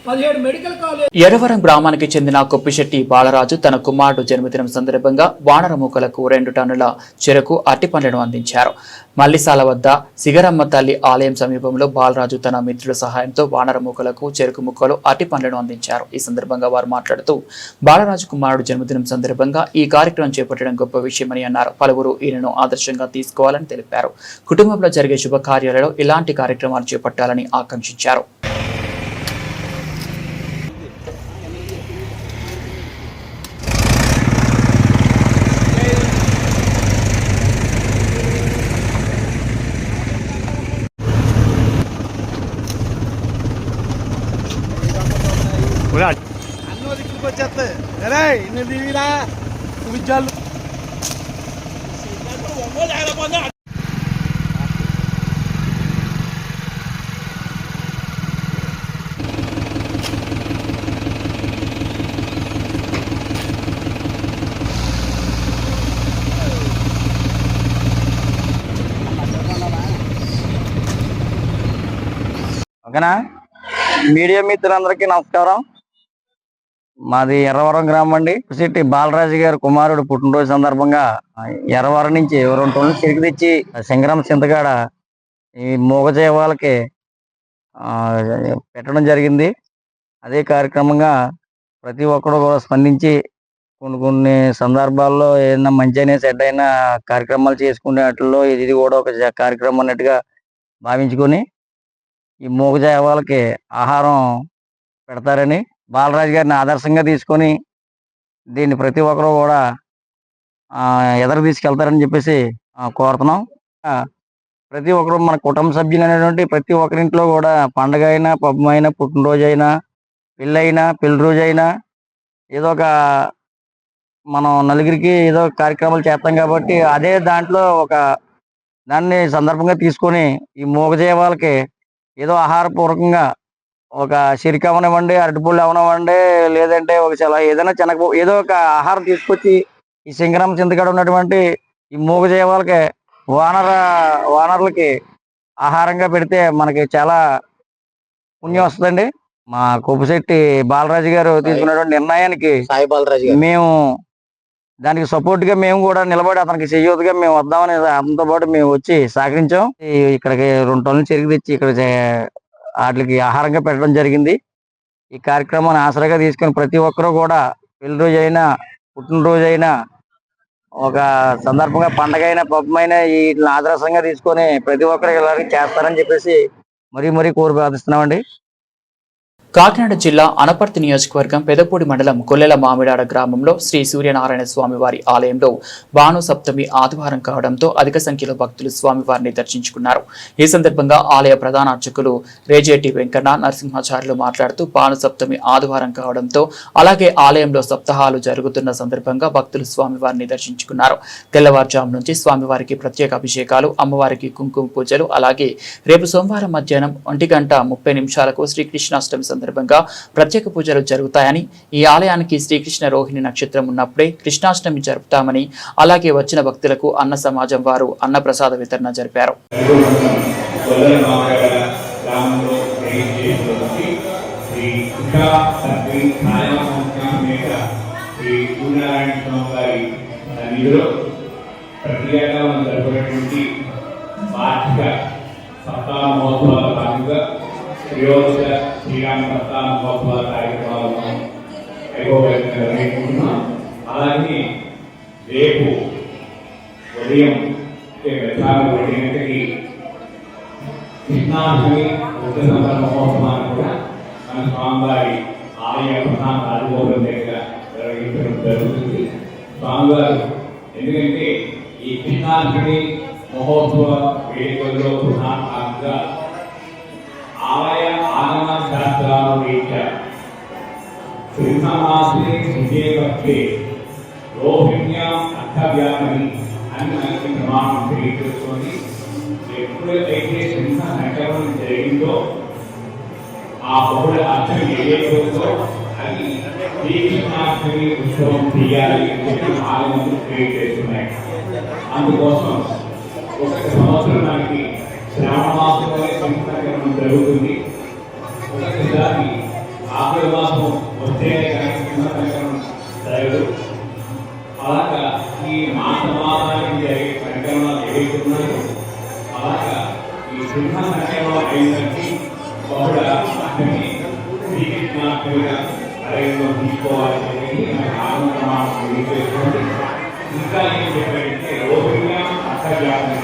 Speaker 3: 17 మెడికల్ కాలేజ్.
Speaker 1: ఎర్రవరం గ్రామానికి చెందిన కొప్పిశెట్టి బాలరాజు తన కుమారుడు జన్మదినం సందర్భంగా వానరమూకలకు 2 టన్నుల చెరకు అరటిపండ్లను అందించారు. మల్లిసాల వద్ద సిగరమ్మ తల్లి ఆలయం సమీపంలో బాలరాజు తన మిత్రుల సహాయంతో వానరమూకలకు చెరుకు ముక్కలు అరటిపండ్లను అందించారు. ఈ సందర్భంగా వారు మాట్లాడుతూ బాలరాజు కుమారుడు జన్మదినం సందర్భంగా ఈ కార్యక్రమం చేపట్టడం గొప్ప విషయమని అన్నారు. పలువురు ఈయనను ఆదర్శంగా తీసుకోవాలని తెలిపారు. కుటుంబంలో జరిగే శుభకార్యాలలో ఇలాంటి కార్యక్రమాలు చేపట్టాలని ఆకాంక్షించారు.
Speaker 11: ఓకేనా? మీడియా మిత్రులందరికీ నమస్కారం. మాది ఎర్రవరం గ్రామం అండి. కొప్పిశెట్టి బాలరాజు గారి కుమారుడు పుట్టినరోజు సందర్భంగా ఎర్రవరం నుంచి 2 టన్నులు చెరుకు తెచ్చి సింగరం చింతకాడ ఈ మూగజీవాలకి పెట్టడం జరిగింది. అదే కార్యక్రమంగా ప్రతి ఒక్కరు కూడా స్పందించి కొన్ని సందర్భాల్లో ఏదైనా మంచి అయినా చెడ్డ అయినా కార్యక్రమాలు చేసుకునే వాటిల్లో ఇది కూడా ఒక కార్యక్రమం అన్నట్టుగా భావించుకొని ఈ మూగజీవాలకి ఆహారం పెడతారని బాలరాజు గారిని ఆదర్శంగా తీసుకొని దీన్ని ప్రతి ఒక్కరూ కూడా ఎదరు తీసుకెళ్తారని చెప్పేసి కోరుతున్నాం. ప్రతి ఒక్కరు మన కుటుంబ సభ్యులు అనేటువంటి ప్రతి ఒక్కరింట్లో కూడా పండగ అయినా, పబ్బం అయినా, పుట్టినరోజు అయినా, పెళ్ళైనా, పెళ్లి రోజు అయినా ఏదో ఒక మనం నలుగురికి ఏదో కార్యక్రమాలు చేస్తాం కాబట్టి అదే దాంట్లో ఒక దాన్ని సందర్భంగా తీసుకొని ఈ మూగజీవాలకి ఏదో ఆహారపూర్వకంగా ఒక సిరికి అవనివ్వండి, అరటిపళ్ళు అవనివ్వండి, లేదంటే ఒక చాలా ఏదైనా ఏదో ఒక ఆహారం తీసుకొచ్చి ఈ సింగరం చింతకాడ ఉన్నటువంటి ఈ మూగజీవాలకి వానరులకి ఆహారంగా పెడితే మనకి చాలా పుణ్యం వస్తుందండి. మా కొప్పుశెట్టి బాలరాజు గారు తీసుకున్నటువంటి నిర్ణయానికి మేము దానికి సపోర్ట్ గా మేము కూడా నిలబడి అతనికి చేయూతగా మేము వద్దామని అతనితో పాటు మేము వచ్చి సహకరించాం. ఇక్కడికి 2 టన్నులు చెరుకు తెచ్చి ఇక్కడ వాటికి ఆహారంగా పెట్టడం జరిగింది. ఈ కార్యక్రమాన్ని ఆసరాగా తీసుకుని ప్రతి ఒక్కరూ కూడా పెళ్లి రోజు అయినా, పుట్టినరోజు అయినా, ఒక సందర్భంగా పండగ అయినా, పబ్బమైనా వీటిని ఆదర్శంగా తీసుకొని ప్రతి ఒక్కరికి ఇలాగే చేస్తారని చెప్పేసి మరీ కోరి ప్రార్థిస్తున్నామండి.
Speaker 1: కాకినాడ జిల్లా అనపర్తి నియోజకవర్గం పెదపూడి మండలం కొల్లెల మామిడాడ గ్రామంలో శ్రీ సూర్యనారాయణ స్వామివారి ఆలయంలో భాను సప్తమి ఆదివారం కావడంతో అధిక సంఖ్యలో భక్తులు స్వామివారిని దర్శించుకున్నారు. ఈ సందర్భంగా ఆలయ ప్రధాన అర్చకులు రేజేటి వెంకన్న నరసింహాచార్యులు మాట్లాడుతూ భాను సప్తమి ఆదివారం కావడంతో అలాగే ఆలయంలో సప్తాహాలు జరుగుతున్న సందర్భంగా భక్తులు స్వామివారిని దర్శించుకున్నారు. తెల్లవారుజాము నుంచి స్వామివారికి ప్రత్యేక అభిషేకాలు, అమ్మవారికి కుంకుమ పూజలు, అలాగే రేపు సోమవారం మధ్యాహ్నం 1:30 శ్రీకృష్ణాష్టమి సందర్భంగా ప్రత్యేక పూజలు జరుగుతాయని, ఈ ఆలయానికి శ్రీకృష్ణ రోహిణి నక్షత్రం ఉన్నప్పుడే కృష్ణాష్టమి జరుపుతామని, అలాగే వచ్చిన భక్తులకు అన్న సమాజం వారు అన్నప్రసాద వితరణ జరిపారు.
Speaker 17: శ్రీరామ ప్రస్థాన మహోత్సవ కార్యక్రమాలను నిర్వహించుకుంటున్నాం. అలాగే రేపు ఉదయం 1 గంటకి కృష్ణాష్టమి ఉత్తర మహోత్సవాన్ని కూడా మన స్వామివారి ఆలయ ప్రధాన రాజగోపురం దగ్గర నిర్వహించడం జరుగుతుంది. స్వామివారు ఎందుకంటే ఈ కృష్ణాష్టమి మహోత్సవ వేడుకల్లో ప్రధానంగా ఆలయ ఆగమ శాస్త్రాల రీత్యా సింహమాసే విజయపక్షే రోహిణ్యాం అర్థవ్యాపని అని మనకి ప్రమాణం తెలియజేసుకొని ఎప్పుడైతే సింహ సంక్రమణం జరిగిందో ఆ బహుళ అర్థం ఏదైతుందో అది శ్రీకృష్ణాష్టమి ఉత్సవం చేయాలి అని ఆగమలు తెలియజేస్తున్నాయి. అందుకోసం ఒక సంవత్సరం మనకి శ్రావణ మాసంలోనే సంక్రమణం జరుగుతుంది. ఒకసారి ఆఖరి మాసం వస్తేనే కానీ సంక్రమణం జరగదు. అలాగా ఈ మాసమాసానికి జరిగే సంక్రమణాలు ఏవైతున్నాయో అలాగా ఈ సింహ సంక్రమణం అయిందని బహుళ అర్థమి శ్రీకృష్ణాష్టమిగా అలయంలో తీసుకోవాలని చెప్పి ఆనందమానం తెలియజేసుకోండి. ఇంకా ఏం చెప్పారంటే రోహిణ్య అర్థవ్యాపని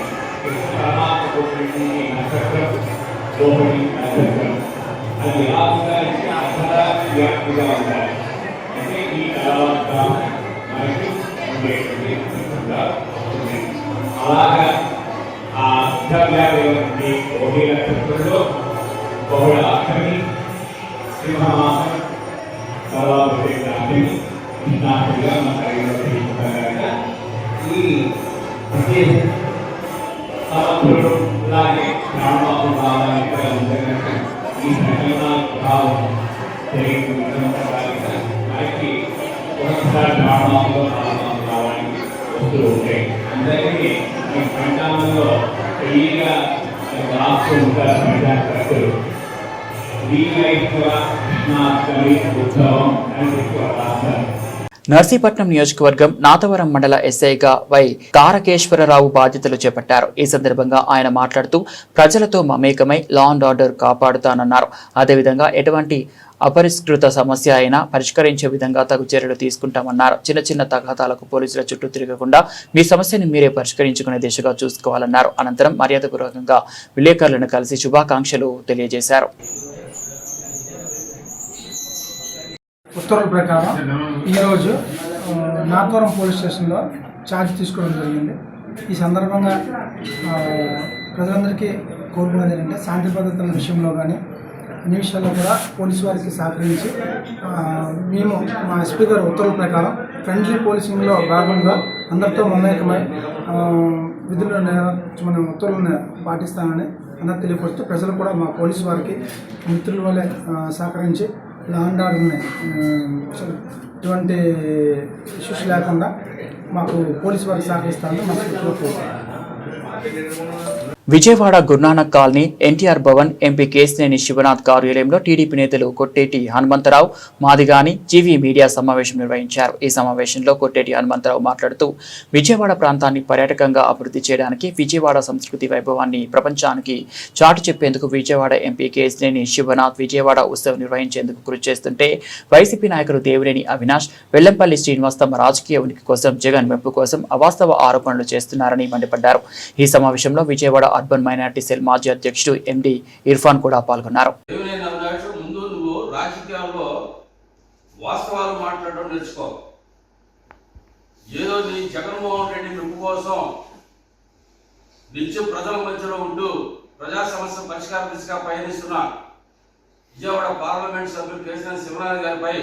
Speaker 17: నక్షత్రం రోహిణి నక్షత్రం అది ఎలా ఉండాలంటే అర్థవ్యాప్తిగా ఉండాలి. అంటే ఈ తర్వాత మనకి ఉండేటువంటి అలాగా ఆ అర్థవ్యాప్తి రోహిణి నక్షత్రంలో బహుళ అర్థమి సింహమాసం తర్వాత అర్థమి కృష్ణాష్టమిగా మన శరీరంలో తీసుకుంటాం కనుక ఈ ప్రత్యేక అలాగే శ్రావణమాసం రావడానికి ఈ సంకలనాల ప్రభావం మనకి ఒకసారి శ్రావణమాసంలో శ్రావణమాసం రావడానికి వస్తూ ఉంటాయి. అందరికీ ఈ పంచాంగంలో ఫ్రీగా రాస్తూ ఉంటారు పంచాంగకర్తలు. కృష్ణాష్టమి ఉత్సవం అని ఎక్కువ రాస్తారు.
Speaker 1: నర్సీపట్నం నియోజకవర్గం నాతవరం మండల ఎస్ఐగా వై తారకేశ్వరరావు బాధ్యతలు చేపట్టారు. ఈ సందర్భంగా ఆయన మాట్లాడుతూ ప్రజలతో మమేకమై లా అండ్ ఆర్డర్ కాపాడుతానన్నారు. అదేవిధంగా ఎటువంటి అపరిష్కృత సమస్య అయినా పరిష్కరించే విధంగా తగు చర్యలు తీసుకుంటామన్నారు. చిన్న తగాదాలకు పోలీసుల చుట్టూ తిరగకుండా మీ సమస్యను మీరే పరిష్కరించుకునే దిశగా చూసుకోవాలన్నారు. అనంతరం మర్యాదపూర్వకంగా విలేకరులను కలిసి శుభాకాంక్షలు తెలియజేశారు.
Speaker 3: ఉత్తర్వుల ప్రకారం ఈరోజు నాగవరం పోలీస్ స్టేషన్లో ఛార్జ్ తీసుకోవడం జరిగింది. ఈ సందర్భంగా ప్రజలందరికీ కోరుకున్నది ఏంటంటే శాంతి భద్రతల విషయంలో కానీ అన్ని విషయాల్లో కూడా పోలీసు వారికి సహకరించి మేము మా ఎస్పీ గారి ఉత్తర్వుల ప్రకారం ఫ్రెండ్లీ పోలీసింగ్లో భాగంగా అందరితో మమేకమై విధులు మన ఉత్తర్వులను పాటిస్తానని అందరూ తెలియపరుస్తూ ప్రజలు కూడా మా పోలీసు వారికి మిత్రుల వల్లే సహకరించి లా అండ్ ఆర్డర్ని ఎటువంటి ఇష్యూస్ లేకుండా మాకు పోలీసు వారికి సహకరిస్తారని మనకు
Speaker 1: విజయవాడ గురునానక్ కాలనీ ఎన్టీఆర్ భవన్ ఎంపీ కేశినేని శివనాథ్ కార్యాలయంలో టీడీపీ నేతలు కొట్టేటి హనుమంతరావు మాదిగాని జీవీ మీడియా సమావేశం నిర్వహించారు. ఈ సమావేశంలో కొట్టేటి హనుమంతరావు మాట్లాడుతూ విజయవాడ ప్రాంతాన్ని పర్యాటకంగా అభివృద్ధి చేయడానికి విజయవాడ సంస్కృతి వైభవాన్ని ప్రపంచానికి చాటి చెప్పేందుకు విజయవాడ ఎంపీ కేశినేని శివనాథ్ విజయవాడ ఉత్సవం నిర్వహించేందుకు కృషి చేస్తుంటే వైసీపీ నాయకులు దేవినేని అవినాష్, వెల్లంపల్లి శ్రీనివాస్ తమ రాజకీయ ఉనికి కోసం జగన్ మెప్పు కోసం అవాస్తవ ఆరోపణలు చేస్తున్నారని మండిపడ్డారు. ఈ సమావేశంలో విజయవాడ అర్బన్ మైనారిటీ సెల్ మాజీ అధ్యక్షుడు ఎండి ఇర్ఫాన్ కూడా పాల్గొన్నారు.
Speaker 18: ముందు నువ్వు రాజకీయాల్లో వాస్తవాలు మాట్లాడడం నేర్చుకో. ఏదో నీ జగన్మోహన్ రెడ్డి మెప్పు కోసం నిత్యం ప్రజల మధ్యలో ఉంటూ ప్రజా సమస్య పరిష్కార దిశగా పయనిస్తున్న విజయవాడ పార్లమెంట్ సభ్యులు కేశినేని శివనాథ్ గారిపై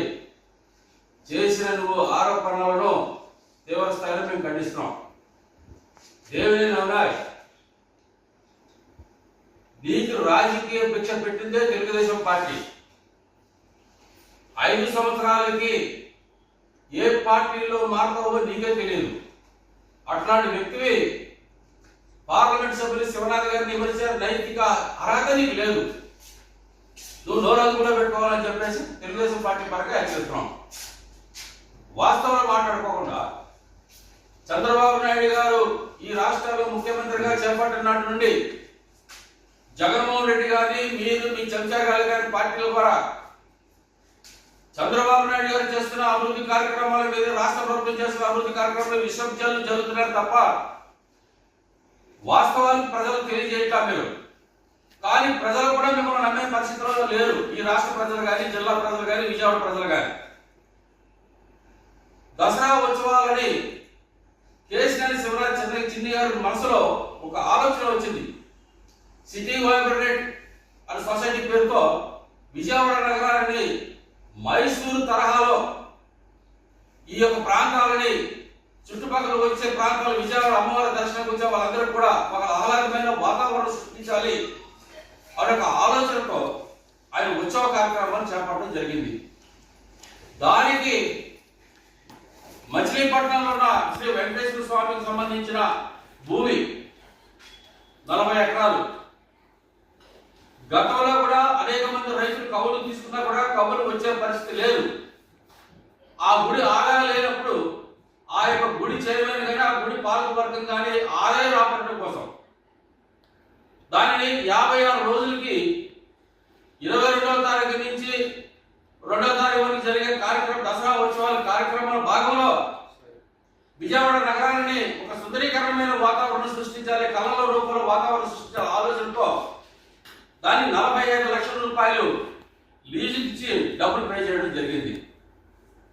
Speaker 18: చేసిన నువ్వు ఆరోపణలను తీవ్ర స్థాయిలో మేము ఖండిస్తున్నాం. దేవినేని అవినాష్, నీకు రాజకీయ భిక్ష పెట్టిందే తెలుగుదేశం పార్టీ. 5 సంవత్సరాలకి ఏ పార్టీలో మారుతావో నీకే తెలియదు. అట్లాంటి వ్యక్తివి పార్లమెంట్ సభ్యులు శివనాథ్ గారిని విమర్శించే నైతిక అర్హత నీకు లేదు. నువ్వు నోరాలు కూడా పెట్టుకోవాలని చెప్పేసి తెలుగుదేశం పార్టీ పరంగా హెచ్చరిస్తున్నాం. వాస్తవాలు మాట్లాడుకోకుండా చంద్రబాబు నాయుడు గారు ఈ రాష్ట్రంలో ముఖ్యమంత్రిగా చేపట్టిన నాటి నుండి జగన్మోహన్ రెడ్డి గారిని మీరు మీ చెంచాగాలి గారి పార్టీల ద్వారా చంద్రబాబు నాయుడు గారు చేస్తున్న అభివృద్ధి కార్యక్రమాల మీద రాష్ట్ర ప్రభుత్వం చేస్తున్న అభివృద్ధి కార్యక్రమాలు విశ్వవిద్యాలయం జరుగుతున్నారు తప్ప వాస్తవానికి ప్రజలు తెలియజేయటం మీరు. కానీ ప్రజలు కూడా మిమ్మల్ని నమ్మే పరిస్థితుల్లో లేరు. ఈ రాష్ట్ర ప్రజలు కానీ, జిల్లా ప్రజలు కానీ, విజయవాడ ప్రజలు కానీ. దసరా ఉత్సవాలని కేశినేని శివనాథ్ చిన్ని గారి మనసులో ఒక ఆలోచన వచ్చింది. సిటీ వైబ్రెంట్ అనే సొసైటీ పేరుతో విజయవాడ నగరాన్ని మైసూరు తరహాలో ఈ యొక్క ప్రాంతాలని చుట్టుపక్కల వచ్చే ప్రాంతాలు విజయవాడ అమ్మవారి దర్శనానికి వచ్చే వాళ్ళందరూ కూడా ఒక ఆహ్లాదమైన వాతావరణం సృష్టించాలి అనే ఒక ఆలోచనతో ఆయన ఉత్సవ కార్యక్రమాన్ని చేపట్టడం జరిగింది. దానికి మచిలీపట్నంలో ఉన్న శ్రీ వెంకటేశ్వర స్వామికి సంబంధించిన భూమి 40 ఎకరాలు. గతంలో కూడా అనేక మంది రైతులు కవులు తీసుకున్నా కూడా కవులు వచ్చే పరిస్థితి లేదు. ఆ గుడి ఆదాయం లేనప్పుడు ఆ యొక్క గుడి చైర్మన్ కానీ, ఆ గుడి పాలకవర్గం కానీ ఆదాయం రాబట్టడం కోసం దానిని 56 రోజులకి 22వ తారీఖు నుంచి 2వ తారీఖు వరకు జరిగే కార్యక్రమం దసరా ఉత్సవాల కార్యక్రమాల భాగంలో విజయవాడ నగరాన్ని ఒక సుందరీకరణమైన వాతావరణం సృష్టించాలి, కళల రూపంలో వాతావరణం సృష్టించాలి ఆలోచనతో దాన్ని 45 లక్షల రూపాయలు లీజు ఇచ్చి డబ్బులు పే చేయడం జరిగింది.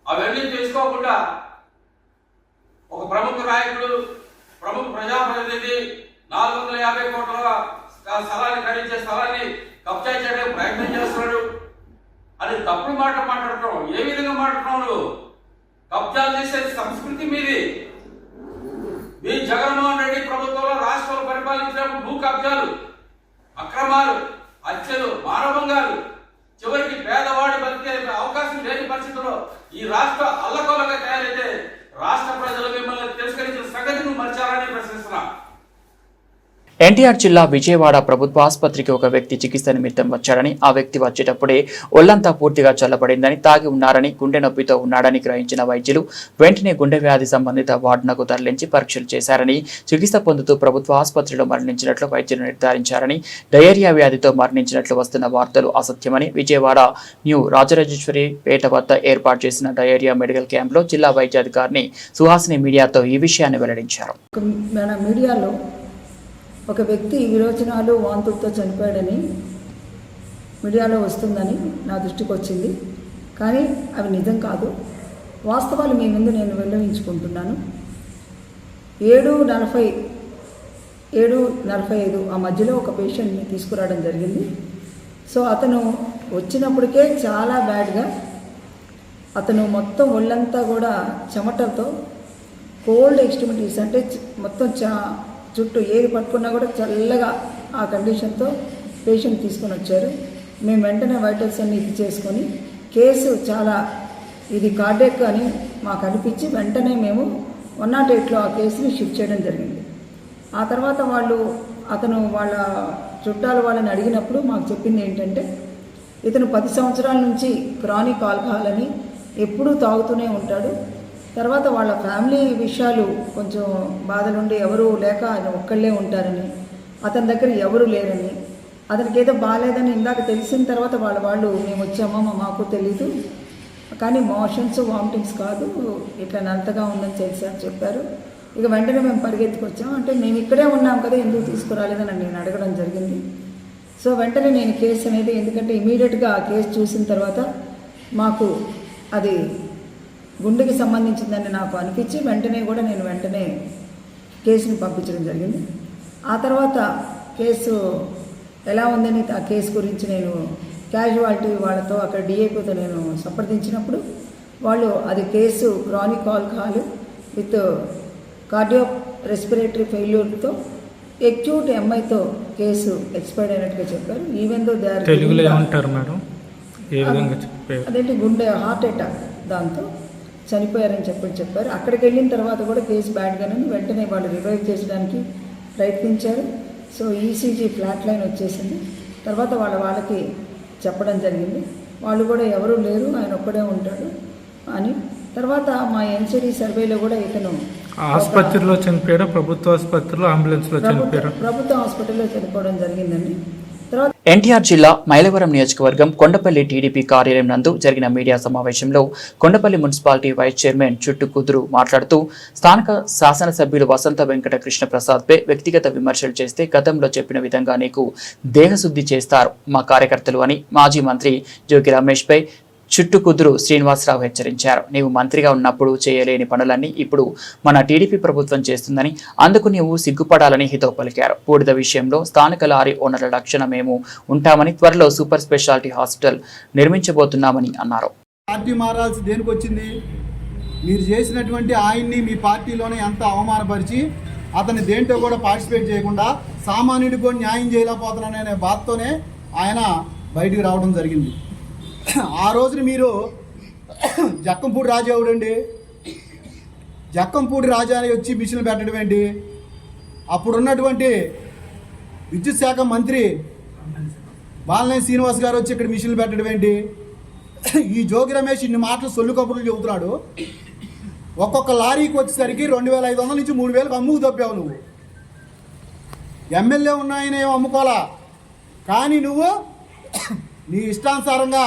Speaker 18: అవన్నీ తెలుసుకోకుండా ఒక ప్రముఖ నాయకుడు, ప్రముఖ ప్రజాప్రతినిధి 450 కోట్ల స్థలాన్ని ఖరీదే స్థలాన్ని కబ్జా చేయడానికి ప్రయత్నం చేస్తున్నాడు అని తప్పుడు మాట మాట్లాడుతున్నావు. ఏ విధంగా మాట్లాడుతున్నావు? నువ్వు కబ్జాలు చేసే సంస్కృతి మీది. మీ జగన్మోహన్ రెడ్డి ప్రభుత్వంలో రాష్ట్రంలో పరిపాలించినప్పుడు భూ కబ్జాలు, అక్రమాలు, హత్యలు, మానవంగాలు, చివరికి పేదవాడి బతికే అవకాశం లేని పరిస్థితుల్లో ఈ రాష్ట్ర అల్లకొల్లగా తయారైతే రాష్ట్ర ప్రజలు మిమ్మల్ని తిరస్కరించిన సంగతిని మర్చాలని ప్రశ్నిస్తున్నా.
Speaker 1: ఎన్టీఆర్ జిల్లా విజయవాడ ప్రభుత్వ ఆసుపత్రికి ఒక వ్యక్తి చికిత్స నిమిత్తం వచ్చాడని, ఆ వ్యక్తి వచ్చేటప్పుడే ఒళ్లంతా పూర్తిగా చల్లబడిందని, తాగి ఉన్నారని, గుండె నొప్పితో ఉన్నాడని గ్రహించిన వైద్యులు వెంటనే గుండె వ్యాధి సంబంధిత వార్డునకు తరలించి పరీక్షలు చేశారని, చికిత్స పొందుతూ ప్రభుత్వ ఆసుపత్రిలో మరణించినట్లు వైద్యులు నిర్ధారించారని, డయేరియా వ్యాధితో మరణించినట్లు వస్తున్న వార్తలు అసత్యమని విజయవాడ న్యూ రాజరాజేశ్వరి పేట వద్ద ఏర్పాటు చేసిన డయేరియా మెడికల్ క్యాంప్లో జిల్లా వైద్యాధికారిని సుహాసిని మీడియాతో ఈ విషయాన్ని వెల్లడించారు.
Speaker 19: మీడియాలో ఒక వ్యక్తి విరోచనాలు వాంతులతో చనిపోయాడని మీడియాలో వస్తుందని నా దృష్టికి వచ్చింది. కానీ అవి నిజం కాదు. వాస్తవాలు మీ ముందు నేను వెల్లడించుకుంటున్నాను. 7:45 ఆ మధ్యలో ఒక పేషెంట్ని తీసుకురావడం జరిగింది. సో అతను వచ్చినప్పటికే చాలా బ్యాడ్గా, అతను మొత్తం ఒళ్ళంతా కూడా చెమటలతో, కోల్డ్ ఎక్స్ట్రిమిటీస్ అంటే మొత్తం చుట్టూ ఏది పట్టుకున్నా కూడా చల్లగా ఆ కండిషన్తో పేషెంట్ తీసుకొని వచ్చారు. మేము వెంటనే వైటల్స్ అన్ని ఇది చేసుకొని కేసు చాలా ఇది కార్డియాక్ అని మాకు అనిపించి వెంటనే మేము 108లో ఆ కేసుని షిఫ్ట్ చేయడం జరిగింది. ఆ తర్వాత అతను వాళ్ళ చుట్టాల వాళ్ళని అడిగినప్పుడు మాకు చెప్పింది ఏంటంటే ఇతను 10 సంవత్సరాల నుంచి క్రానిక్ ఆల్కహాల్ అని ఎప్పుడూ తాగుతూనే ఉంటాడు. తర్వాత వాళ్ళ ఫ్యామిలీ విషయాలు కొంచెం బాధలుండి ఎవరు లేక ఆయన ఒక్కళ్ళే ఉంటారని, అతని దగ్గర ఎవరు లేరని, అతనికి ఏదో బాగాలేదని ఇందాక తెలిసిన తర్వాత వాళ్ళు మేము వచ్చామా మాకు తెలీదు, కానీ మోషన్స్ వామిటింగ్స్ కాదు, ఇట్లా నలతగా ఉందని తెలిసి అని చెప్పారు. ఇక వెంటనే మేము పరిగెత్తుకొచ్చాం. అంటే మేము ఇక్కడే ఉన్నాం కదా, ఎందుకు తీసుకురాలేదని నేను అడగడం జరిగింది. సో వెంటనే నేను కేసు అనేది, ఎందుకంటే ఇమీడియట్గా ఆ కేసు చూసిన తర్వాత మాకు అది గుండెకి సంబంధించిందని నాకు అనిపించి వెంటనే కేసుని పంపించడం జరిగింది. ఆ తర్వాత కేసు ఎలా ఉందని ఆ కేసు గురించి నేను క్యాజువాలిటీ వాళ్ళతో అక్కడ డిఏపీతో నేను సంప్రదించినప్పుడు వాళ్ళు అది case chronic alcohol with cardio respiratory ఫెయిల్యూర్తో అక్యూట్ ఎంఐతో కేసు ఎక్స్పైర్డ్ అయినట్టుగా చెప్పారు. ఈవెన్ దో దే ఆర్ తెలుగులో ఏమంటారు మేడం, ఏ విధంగా చెప్పారు, అదేంటి గుండె హార్ట్ అటాక్ దాంతో చనిపోయారని చెప్పారు. అక్కడికి వెళ్ళిన తర్వాత కూడా కేసు బ్యాడ్గానే వెంటనే వాళ్ళు రివైవ్ చేసడానికి ప్రయత్నించారు. సో ఈసీజీ ఫ్లాట్ లైన్ వచ్చేసింది. తర్వాత వాళ్ళకి చెప్పడం జరిగింది. వాళ్ళు కూడా ఎవరూ లేరు, ఆయన ఒక్కడే ఉంటాడు అని. తర్వాత మా ఎన్సిడి సర్వేలో కూడా ఇతను
Speaker 20: ఆసుపత్రిలో చనిపోయారా, ప్రభుత్వ ఆసుపత్రిలో అంబులెన్స్లో చనిపోయారా?
Speaker 19: ప్రభుత్వ హాస్పిటల్లో చనిపోవడం జరిగిందండి.
Speaker 1: ఎన్టీఆర్ జిల్లా మైలవరం నియోజకవర్గం కొండపల్లి టీడీపీ కార్యాలయం నందు జరిగిన మీడియా సమావేశంలో కొండపల్లి మున్సిపాలిటీ వైస్ చైర్మన్ చుట్టు కుదురు మాట్లాడుతూ స్థానిక శాసనసభ్యులు వసంత వెంకట కృష్ణ ప్రసాద్పై వ్యక్తిగత విమర్శలు చేస్తే గతంలో చెప్పిన విధంగా నీకు దేహశుద్ధి చేస్తారు మా కార్యకర్తలు అని మాజీ మంత్రి జోగి రమేష్ పై చుట్టు కుదురు శ్రీనివాసరావు హెచ్చరించారు. నీవు మంత్రిగా ఉన్నప్పుడు చేయలేని పనులన్నీ ఇప్పుడు మన టీడీపీ ప్రభుత్వం చేస్తుందని, అందుకు నీవు సిగ్గుపడాలని హితవు పలికారు. బూడిద విషయంలో స్థానిక లారీ ఓనర్ల రక్షణ మేము ఉంటామని, త్వరలో సూపర్ స్పెషాలిటీ హాస్పిటల్ నిర్మించబోతున్నామని అన్నారు.
Speaker 21: పార్టీ మారాల్సి దేనికి వచ్చింది? మీరు చేసినటువంటి ఆయన్ని మీ పార్టీలోనే ఎంత అవమానపరిచి అతన్ని దేంట్లో కూడా పార్టిసిపేట్ చేయకుండా సామాన్యుడికి కూడా న్యాయం చేయలేకపోతున్నాననే బాధతోనే ఆయన బయటికి రావడం జరిగింది. ఆ రోజున మీరు జక్కంపూడి రాజా ఎవడండి? జక్కంపూడి రాజా అని వచ్చి మిషన్లు పెట్టడం ఏంటి? అప్పుడున్నటువంటి విద్యుత్ శాఖ మంత్రి బాలినేని శ్రీనివాస్ గారు వచ్చి ఇక్కడ మిషన్లు పెట్టడం ఏంటి? ఈ జోగి రమేష్ ఇన్ని మాటలు సొల్లు కబుర్లు చెబుతున్నాడు. ఒక్కొక్క లారీకి వచ్చేసరికి 2500 నుంచి 3000కు అమ్ముకు తప్పావు నువ్వు. ఎమ్మెల్యే ఉన్నాయనేమో అమ్ముకోవాలా, కానీ నువ్వు నీ ఇష్టానుసారంగా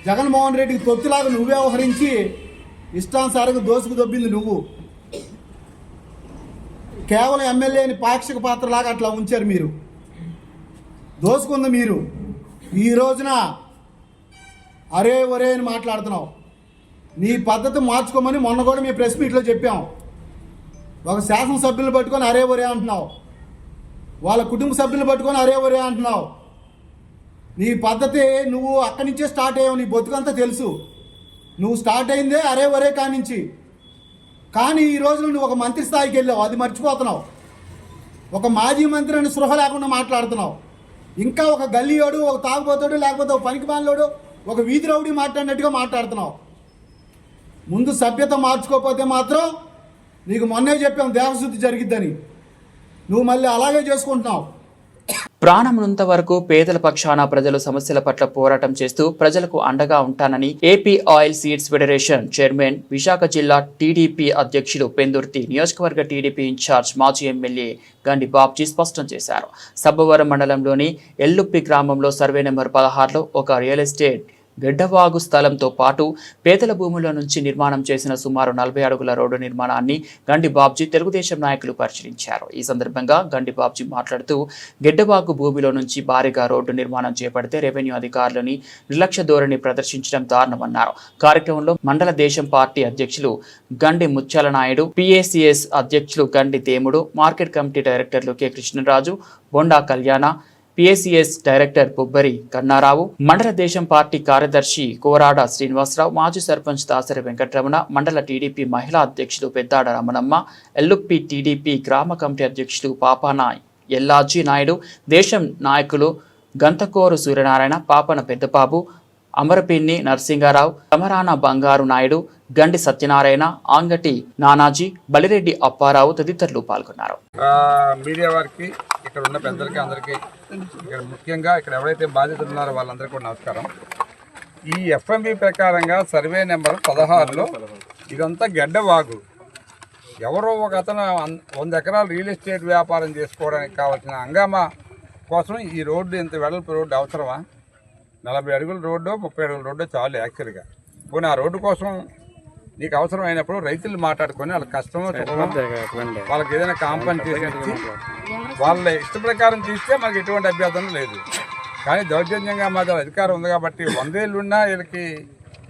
Speaker 21: జగన్మోహన్ రెడ్డికి తొత్తులాగా నువ్వే వ్యవహరించి ఇష్టానుసారంగా దోసుకు దొబ్బింది నువ్వు. కేవలం ఎమ్మెల్యేని పాక్షిక పాత్రలాగా అట్లా ఉంచారు మీరు, దోసుకుంది మీరు. ఈ రోజున అరే ఒరే అని మాట్లాడుతున్నావు. నీ పద్ధతి మార్చుకోమని మొన్న కూడా మీ ప్రెస్ మీట్లో చెప్పాం. ఒక శాసనసభ్యులు పట్టుకొని అరే ఒరే అంటున్నావు, వాళ్ళ కుటుంబ సభ్యులు పట్టుకొని అరే ఒరే అంటున్నావు. నీ పద్ధతి నువ్వు అక్కడి నుంచే స్టార్ట్ అయ్యావు. నీ బతుకంతా తెలుసు. నువ్వు స్టార్ట్ అయిందే అరే ఒరే కానించి. కానీ ఈ రోజు నువ్వు ఒక మంత్రి స్థాయికి వెళ్ళావు, అది మర్చిపోతున్నావు. ఒక మాజీ మంత్రి అని స్పృహ లేకుండా మాట్లాడుతున్నావు. ఇంకా ఒక గల్లీయోడు, ఒక తాగుబోతాడు, లేకపోతే ఒక పనికిమాలోడు, ఒక వీధి రౌడీ మాట్లాడినట్టుగా మాట్లాడుతున్నావు. ముందు సభ్యత మార్చుకోకపోతే మాత్రం నీకు మొన్నే చెప్పాం దేవశుద్ధి జరిగిద్దని. నువ్వు మళ్ళీ అలాగే చేసుకుంటున్నావు.
Speaker 1: ప్రాణమున్నంత వరకు పేదల పక్షాన ప్రజల సమస్యల పట్ల పోరాటం చేస్తూ ప్రజలకు అండగా ఉంటానని AP oil seeds federation chairman, Visakha జిల్లా టీడీపీ అధ్యక్షులు, పెందుర్తి నియోజకవర్గ టీడీపీ ఇన్ఛార్జ్ మాజీ ఎమ్మెల్యే గండి బాబ్జీ స్పష్టం చేశారు. సబ్బవరం మండలంలోని ఎల్లుప్పి గ్రామంలో సర్వే నెంబర్ 16లో ఒక రియల్ ఎస్టేట్ గెడ్డవాగు స్థలంతో పాటు పేదల భూముల నుంచి నిర్మాణం చేసిన సుమారు 40 అడుగుల రోడ్డు నిర్మాణాన్ని గండి బాబ్జీ తెలుగుదేశం నాయకులు పరిశీలించారు. ఈ సందర్భంగా గండి బాబ్జీ మాట్లాడుతూ గెడ్డవాగు భూమిలో నుంచి భారీగా రోడ్డు నిర్మాణం చేపడితే రెవెన్యూ అధికారులని నిర్లక్ష్య ధోరణి ప్రదర్శించడం దారుణమన్నారు. కార్యక్రమంలో మండల దేశం పార్టీ అధ్యక్షులు గండి ముత్యాల నాయుడు, పిఏసిఎస్ అధ్యక్షులు గండి దేముడు, మార్కెట్ కమిటీ డైరెక్టర్లు కె కృష్ణరాజు, బొండా కళ్యాణ, పిఏసిఎస్ డైరెక్టర్ పుబ్బరి కన్నారావు, మండల దేశం పార్టీ కార్యదర్శి కోరాడ శ్రీనివాసరావు, మాజీ సర్పంచ్ దాసరి వెంకటరమణ, మండల టీడీపీ మహిళా అధ్యక్షులు పెద్దాడ రమణమ్మ, ఎల్లుప్పి టీడీపీ గ్రామ కమిటీ అధ్యక్షులు పాపాన ఎల్లాజీ నాయుడు, దేశం నాయకులు గంతకోరు సూర్యనారాయణ, పాపన పెద్దబాబు, అమరపిన్ని నరసింగారావు, సమరాన బంగారు నాయుడు, గండి సత్యనారాయణ, ఆంగటి నానాజీ, బలిరెడ్డి అప్పారావు తదితరులు పాల్గొన్నారు.
Speaker 2: మీడియా వారికి, ఇక్కడ ఉన్న పెద్దలకి, అందరికీ, ఇక్కడ ముఖ్యంగా ఇక్కడ ఎవరైతే బాధితులు ఉన్నారో వాళ్ళందరికీ కూడా నమస్కారం. ఈ ఎఫ్ఎంబి ప్రకారంగా సర్వే నెంబర్ 16లో ఇదంతా గెడ్డవాగు. ఎవరో ఒక అతను 100 ఎకరాలు రియల్ ఎస్టేట్ వ్యాపారం చేసుకోవడానికి కావాల్సిన హంగామా కోసం ఈ రోడ్డు, ఇంత వెడల్పు రోడ్డు అవసరమా? 40 అడుగుల రోడ్డు, 30 అడుగుల రోడ్డు చాలు యాక్చువల్గా. పోనీ ఆ రోడ్డు కోసం నీకు అవసరం అయినప్పుడు రైతులు మాట్లాడుకొని వాళ్ళ కష్టమో వాళ్ళకి ఏదైనా కాంపన్సేషన్ ఇచ్చి వాళ్ళ ఇష్ట ప్రకారం తీస్తే మనకి ఎటువంటి అభ్యర్థన లేదు. కానీ దౌర్జన్యంగా మాది అధికారం ఉంది కాబట్టి 100 ఏళ్ళు ఉన్నా వీళ్ళకి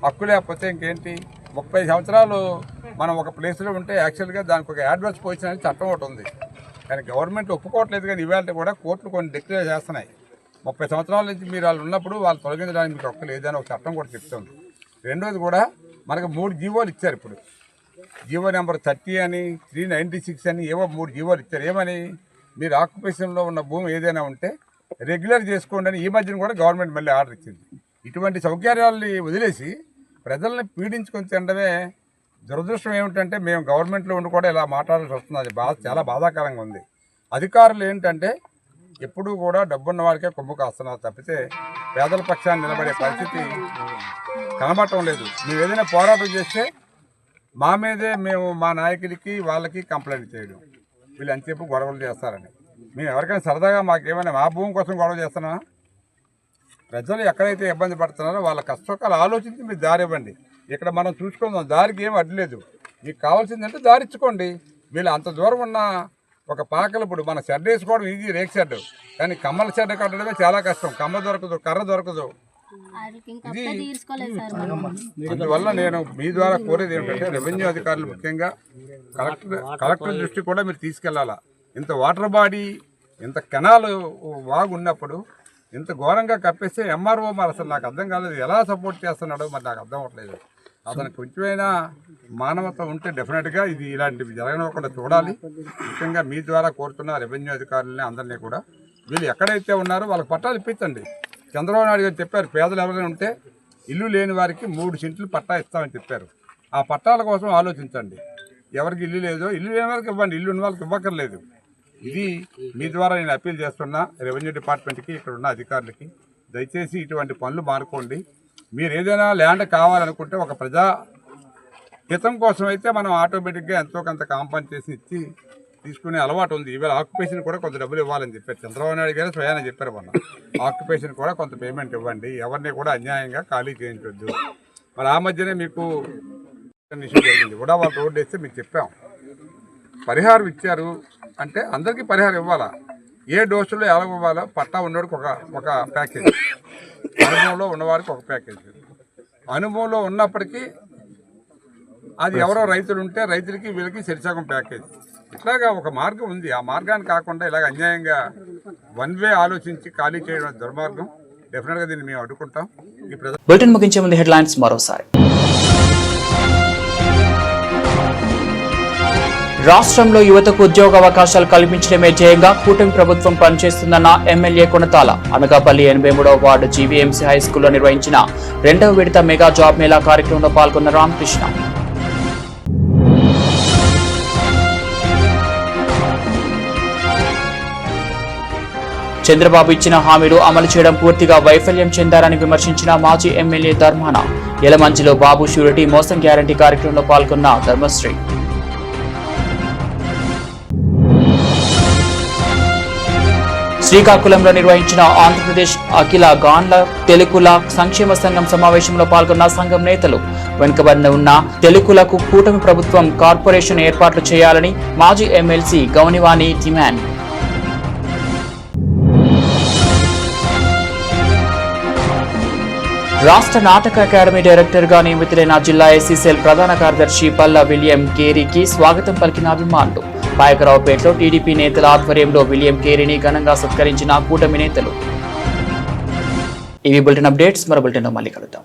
Speaker 2: హక్కు లేకపోతే ఇంకేంటి? 30 సంవత్సరాలు మనం ఒక ప్లేస్లో ఉంటే యాక్చువల్గా దానికి ఒక అడ్వర్స్ పొజిషన్ అనేది చట్టం ఒకటి ఉంది. కానీ గవర్నమెంట్ ఒప్పుకోవట్లేదు. కానీ ఇవాళ కూడా కోర్టులు కొన్ని డిక్లేర్ చేస్తున్నాయి. 30 సంవత్సరాల నుంచి మీరు వాళ్ళు ఉన్నప్పుడు వాళ్ళు తొలగించడానికి మీకు హక్కు లేదని ఒక చట్టం కూడా చెప్తుంది. రెండోది కూడా మనకు 3 జీవోలు ఇచ్చారు. ఇప్పుడు జీవో నెంబర్ 30 అని, 396 అని ఏవో 3 జీవోలు ఇచ్చారు. ఏమని? మీరు ఆక్యుపేషన్లో ఉన్న భూమి ఏదైనా ఉంటే రెగ్యులర్ చేసుకోండి అని ఈ మధ్యన కూడా గవర్నమెంట్ మళ్ళీ ఆర్డర్ ఇచ్చింది. ఇటువంటి సౌకర్యాలని వదిలేసి ప్రజల్ని పీడించుకొని తినడమే దురదృష్టం. ఏమిటంటే మేము గవర్నమెంట్లో ఉండి కూడా ఇలా మాట్లాడాల్సి వస్తుంది. అది చాలా బాధాకరంగా ఉంది. అధికారులు ఏంటంటే ఎప్పుడూ కూడా డబ్బున్న వారికే కొమ్ము కాస్తున్నారు తప్పితే పేదల పక్షాన్ని నిలబడే పరిస్థితి కనబడటం లేదు. మేము ఏదైనా పోరాటం చేస్తే మా మీదే మేము మా నాయకులకి వాళ్ళకి కంప్లైంట్ చేయడం, వీళ్ళు ఎంతసేపు గొడవలు చేస్తారని. మేము ఎవరికైనా సరదాగా మాకేమైనా మా భూమి కోసం గొడవ చేస్తున్నా? ప్రజలు ఎక్కడైతే ఇబ్బంది పడుతున్నారో వాళ్ళ కష్టకాలు ఆలోచించి మీరు దారి ఇవ్వండి. ఇక్కడ మనం చూసుకుందాం, దారికి ఏం అడ్డులేదు. మీకు కావాల్సిందంటే దారి ఇచ్చుకోండి. వీళ్ళు అంత దూరం ఉన్న ఒక పాకలు, ఇప్పుడు మన షెడ్ వేసుకోవడం ఈజీ, రేక్ షెడ్, కానీ కమ్మల షెడ్ కట్టడమే చాలా కష్టం. కమ్మ దొరకదు, కర్ర దొరకదు. ఇది అందువల్ల నేను మీ ద్వారా కోరేది ఏంటంటే రెవెన్యూ అధికారులు ముఖ్యంగా కలెక్టర్ దృష్టి కూడా మీరు తీసుకెళ్లాలా. ఇంత వాటర్ బాడీ, ఇంత కెనాల్ వాగు ఉన్నప్పుడు ఇంత ఘోరంగా కప్పేస్తే ఎంఆర్ఓ మరి అసలు నాకు అర్థం కాలేదు. ఎలా సపోర్ట్ చేస్తున్నాడో మరి నాకు అర్థం అవ్వట్లేదు. అతనికి కొంచెమైనా మానవత ఉంటే డెఫినెట్గా ఇది ఇలాంటివి జరగనివ్వకుండా చూడాలి. ముఖ్యంగా మీ ద్వారా కోరుతున్న రెవెన్యూ అధికారులని అందరినీ కూడా వీళ్ళు ఎక్కడైతే ఉన్నారో వాళ్ళకి పట్టాలు ఇప్పించండి. చంద్రబాబు నాయుడు గారు చెప్పారు, పేదలు ఎవరైనా ఉంటే ఇల్లు లేని వారికి 3 సెంట్లు పట్టా ఇస్తామని చెప్పారు. ఆ పట్టాల కోసం ఆలోచించండి. ఎవరికి ఇల్లు లేదో ఇల్లు లేని వాళ్ళకి ఇవ్వండి, ఇల్లు ఉన్న వాళ్ళకి ఇవ్వక్కర్లేదు. ఇది మీ ద్వారా నేను అప్పీల్ చేస్తున్నా రెవెన్యూ డిపార్ట్మెంట్కి, ఇక్కడ ఉన్న అధికారులకి. దయచేసి ఇటువంటి పనులు మానుకోండి. మీరు ఏదైనా ల్యాండ్ కావాలనుకుంటే ఒక ప్రజా హితం కోసం అయితే మనం ఆటోమేటిక్గా ఎంతో కొంత కాంపన్సేషన్ ఇచ్చి తీసుకునే అలవాటు ఉంది. ఇవాళ ఆక్యుపేషన్ కూడా కొంత డబ్బులు ఇవ్వాలని చెప్పారు. చంద్రబాబు నాయుడు గారు స్వయాన చెప్పారు మొన్న, ఆక్యుపేషన్ కూడా కొంత పేమెంట్ ఇవ్వండి, ఎవరిని కూడా అన్యాయంగా ఖాళీ చేయించొద్దు. మరి ఆ మధ్యనే మీకు ఇష్యూ జరిగింది కూడా, వాళ్ళు రోడ్డు వేస్తే మీకు చెప్పాం, పరిహారం ఇచ్చారు అంటే అందరికీ పరిహారం ఇవ్వాలా. ఏ డోసులో ఎలా ఇవ్వాలో పట్టా ఉన్నవాడికి ఒక ప్యాకేజ్, అనుభవంలో ఉన్నవారికి ఒక ప్యాకేజ్. అనుభవంలో ఉన్నప్పటికీ అది ఎవరో రైతులు ఉంటే రైతులకి వీళ్ళకి సరిసగం ప్యాకేజ్. ఇట్లాగా ఒక మార్గం ఉంది. ఆ మార్గాన్ని కాకుండా ఇలాగ అన్యాయంగా 1 వే ఆలోచించి ఖాళీ చేయడం దుర్మార్గం. డెఫినెట్గా దీన్ని మేము అడ్డుకుంటాం. ఈ
Speaker 1: బులెటిన్ ముగించే ముందు హెడ్లైన్స్ మరోసారి. రాష్ట్రంలో యువతకు ఉద్యోగ అవకాశాలు కల్పించడమే ధ్యేయంగా కూటమి ప్రభుత్వం పనిచేస్తుందన్న ఎమ్మెల్యే కొనతాల. అనకాపల్లి 83వ వార్డు జీవీఎంసీ హైస్కూల్లో నిర్వహించిన 2వ విడత మెగా జాబ్ మేళా కార్యక్రమంలో పాల్గొన్న రామకృష్ణ. చంద్రబాబు ఇచ్చిన హామీలు అమలు చేయడం పూర్తిగా వైఫల్యం చెందారని విమర్శించిన మాజీ ఎమ్మెల్యే ధర్మాన. యలమంచిలో బాబు షూరిటీ మోసం గ్యారంటీ కార్యక్రమంలో పాల్గొన్న ధర్మశ్రీ. శ్రీకాకుళంలో నిర్వహించిన ఆంధ్రప్రదేశ్ అఖిల గాండ్ల తెలుగుల సంక్షేమ సంఘం సమావేశంలో పాల్గొన్న సంఘం నేతలు వెనుకబడిన ఉన్న తెలుగులకు కూటమి ప్రభుత్వం కార్పొరేషన్ ఏర్పాట్లు చేయాలని మాజీ ఎమ్మెల్సీ గౌనివాణి డిమాండ్. రాష్ట్ర నాటక అకాడమీ డైరెక్టర్ గా నియమితులైన జిల్లా ఎస్సీ సెల్ ప్రధాన కార్యదర్శి పల్లా విలియం కేరీకి స్వాగతం పలికిన అభిమానులు. పాయకరావుపేటలో టీడీపీ నేతల ఆధ్వర్యంలో విలియం కేరీని ఘనంగా సత్కరించిన కూటమి నేతలు. ఇవి బులెటిన్ అప్డేట్స్. మరో బులెటిన్లో మళ్ళీ కలుద్దాం.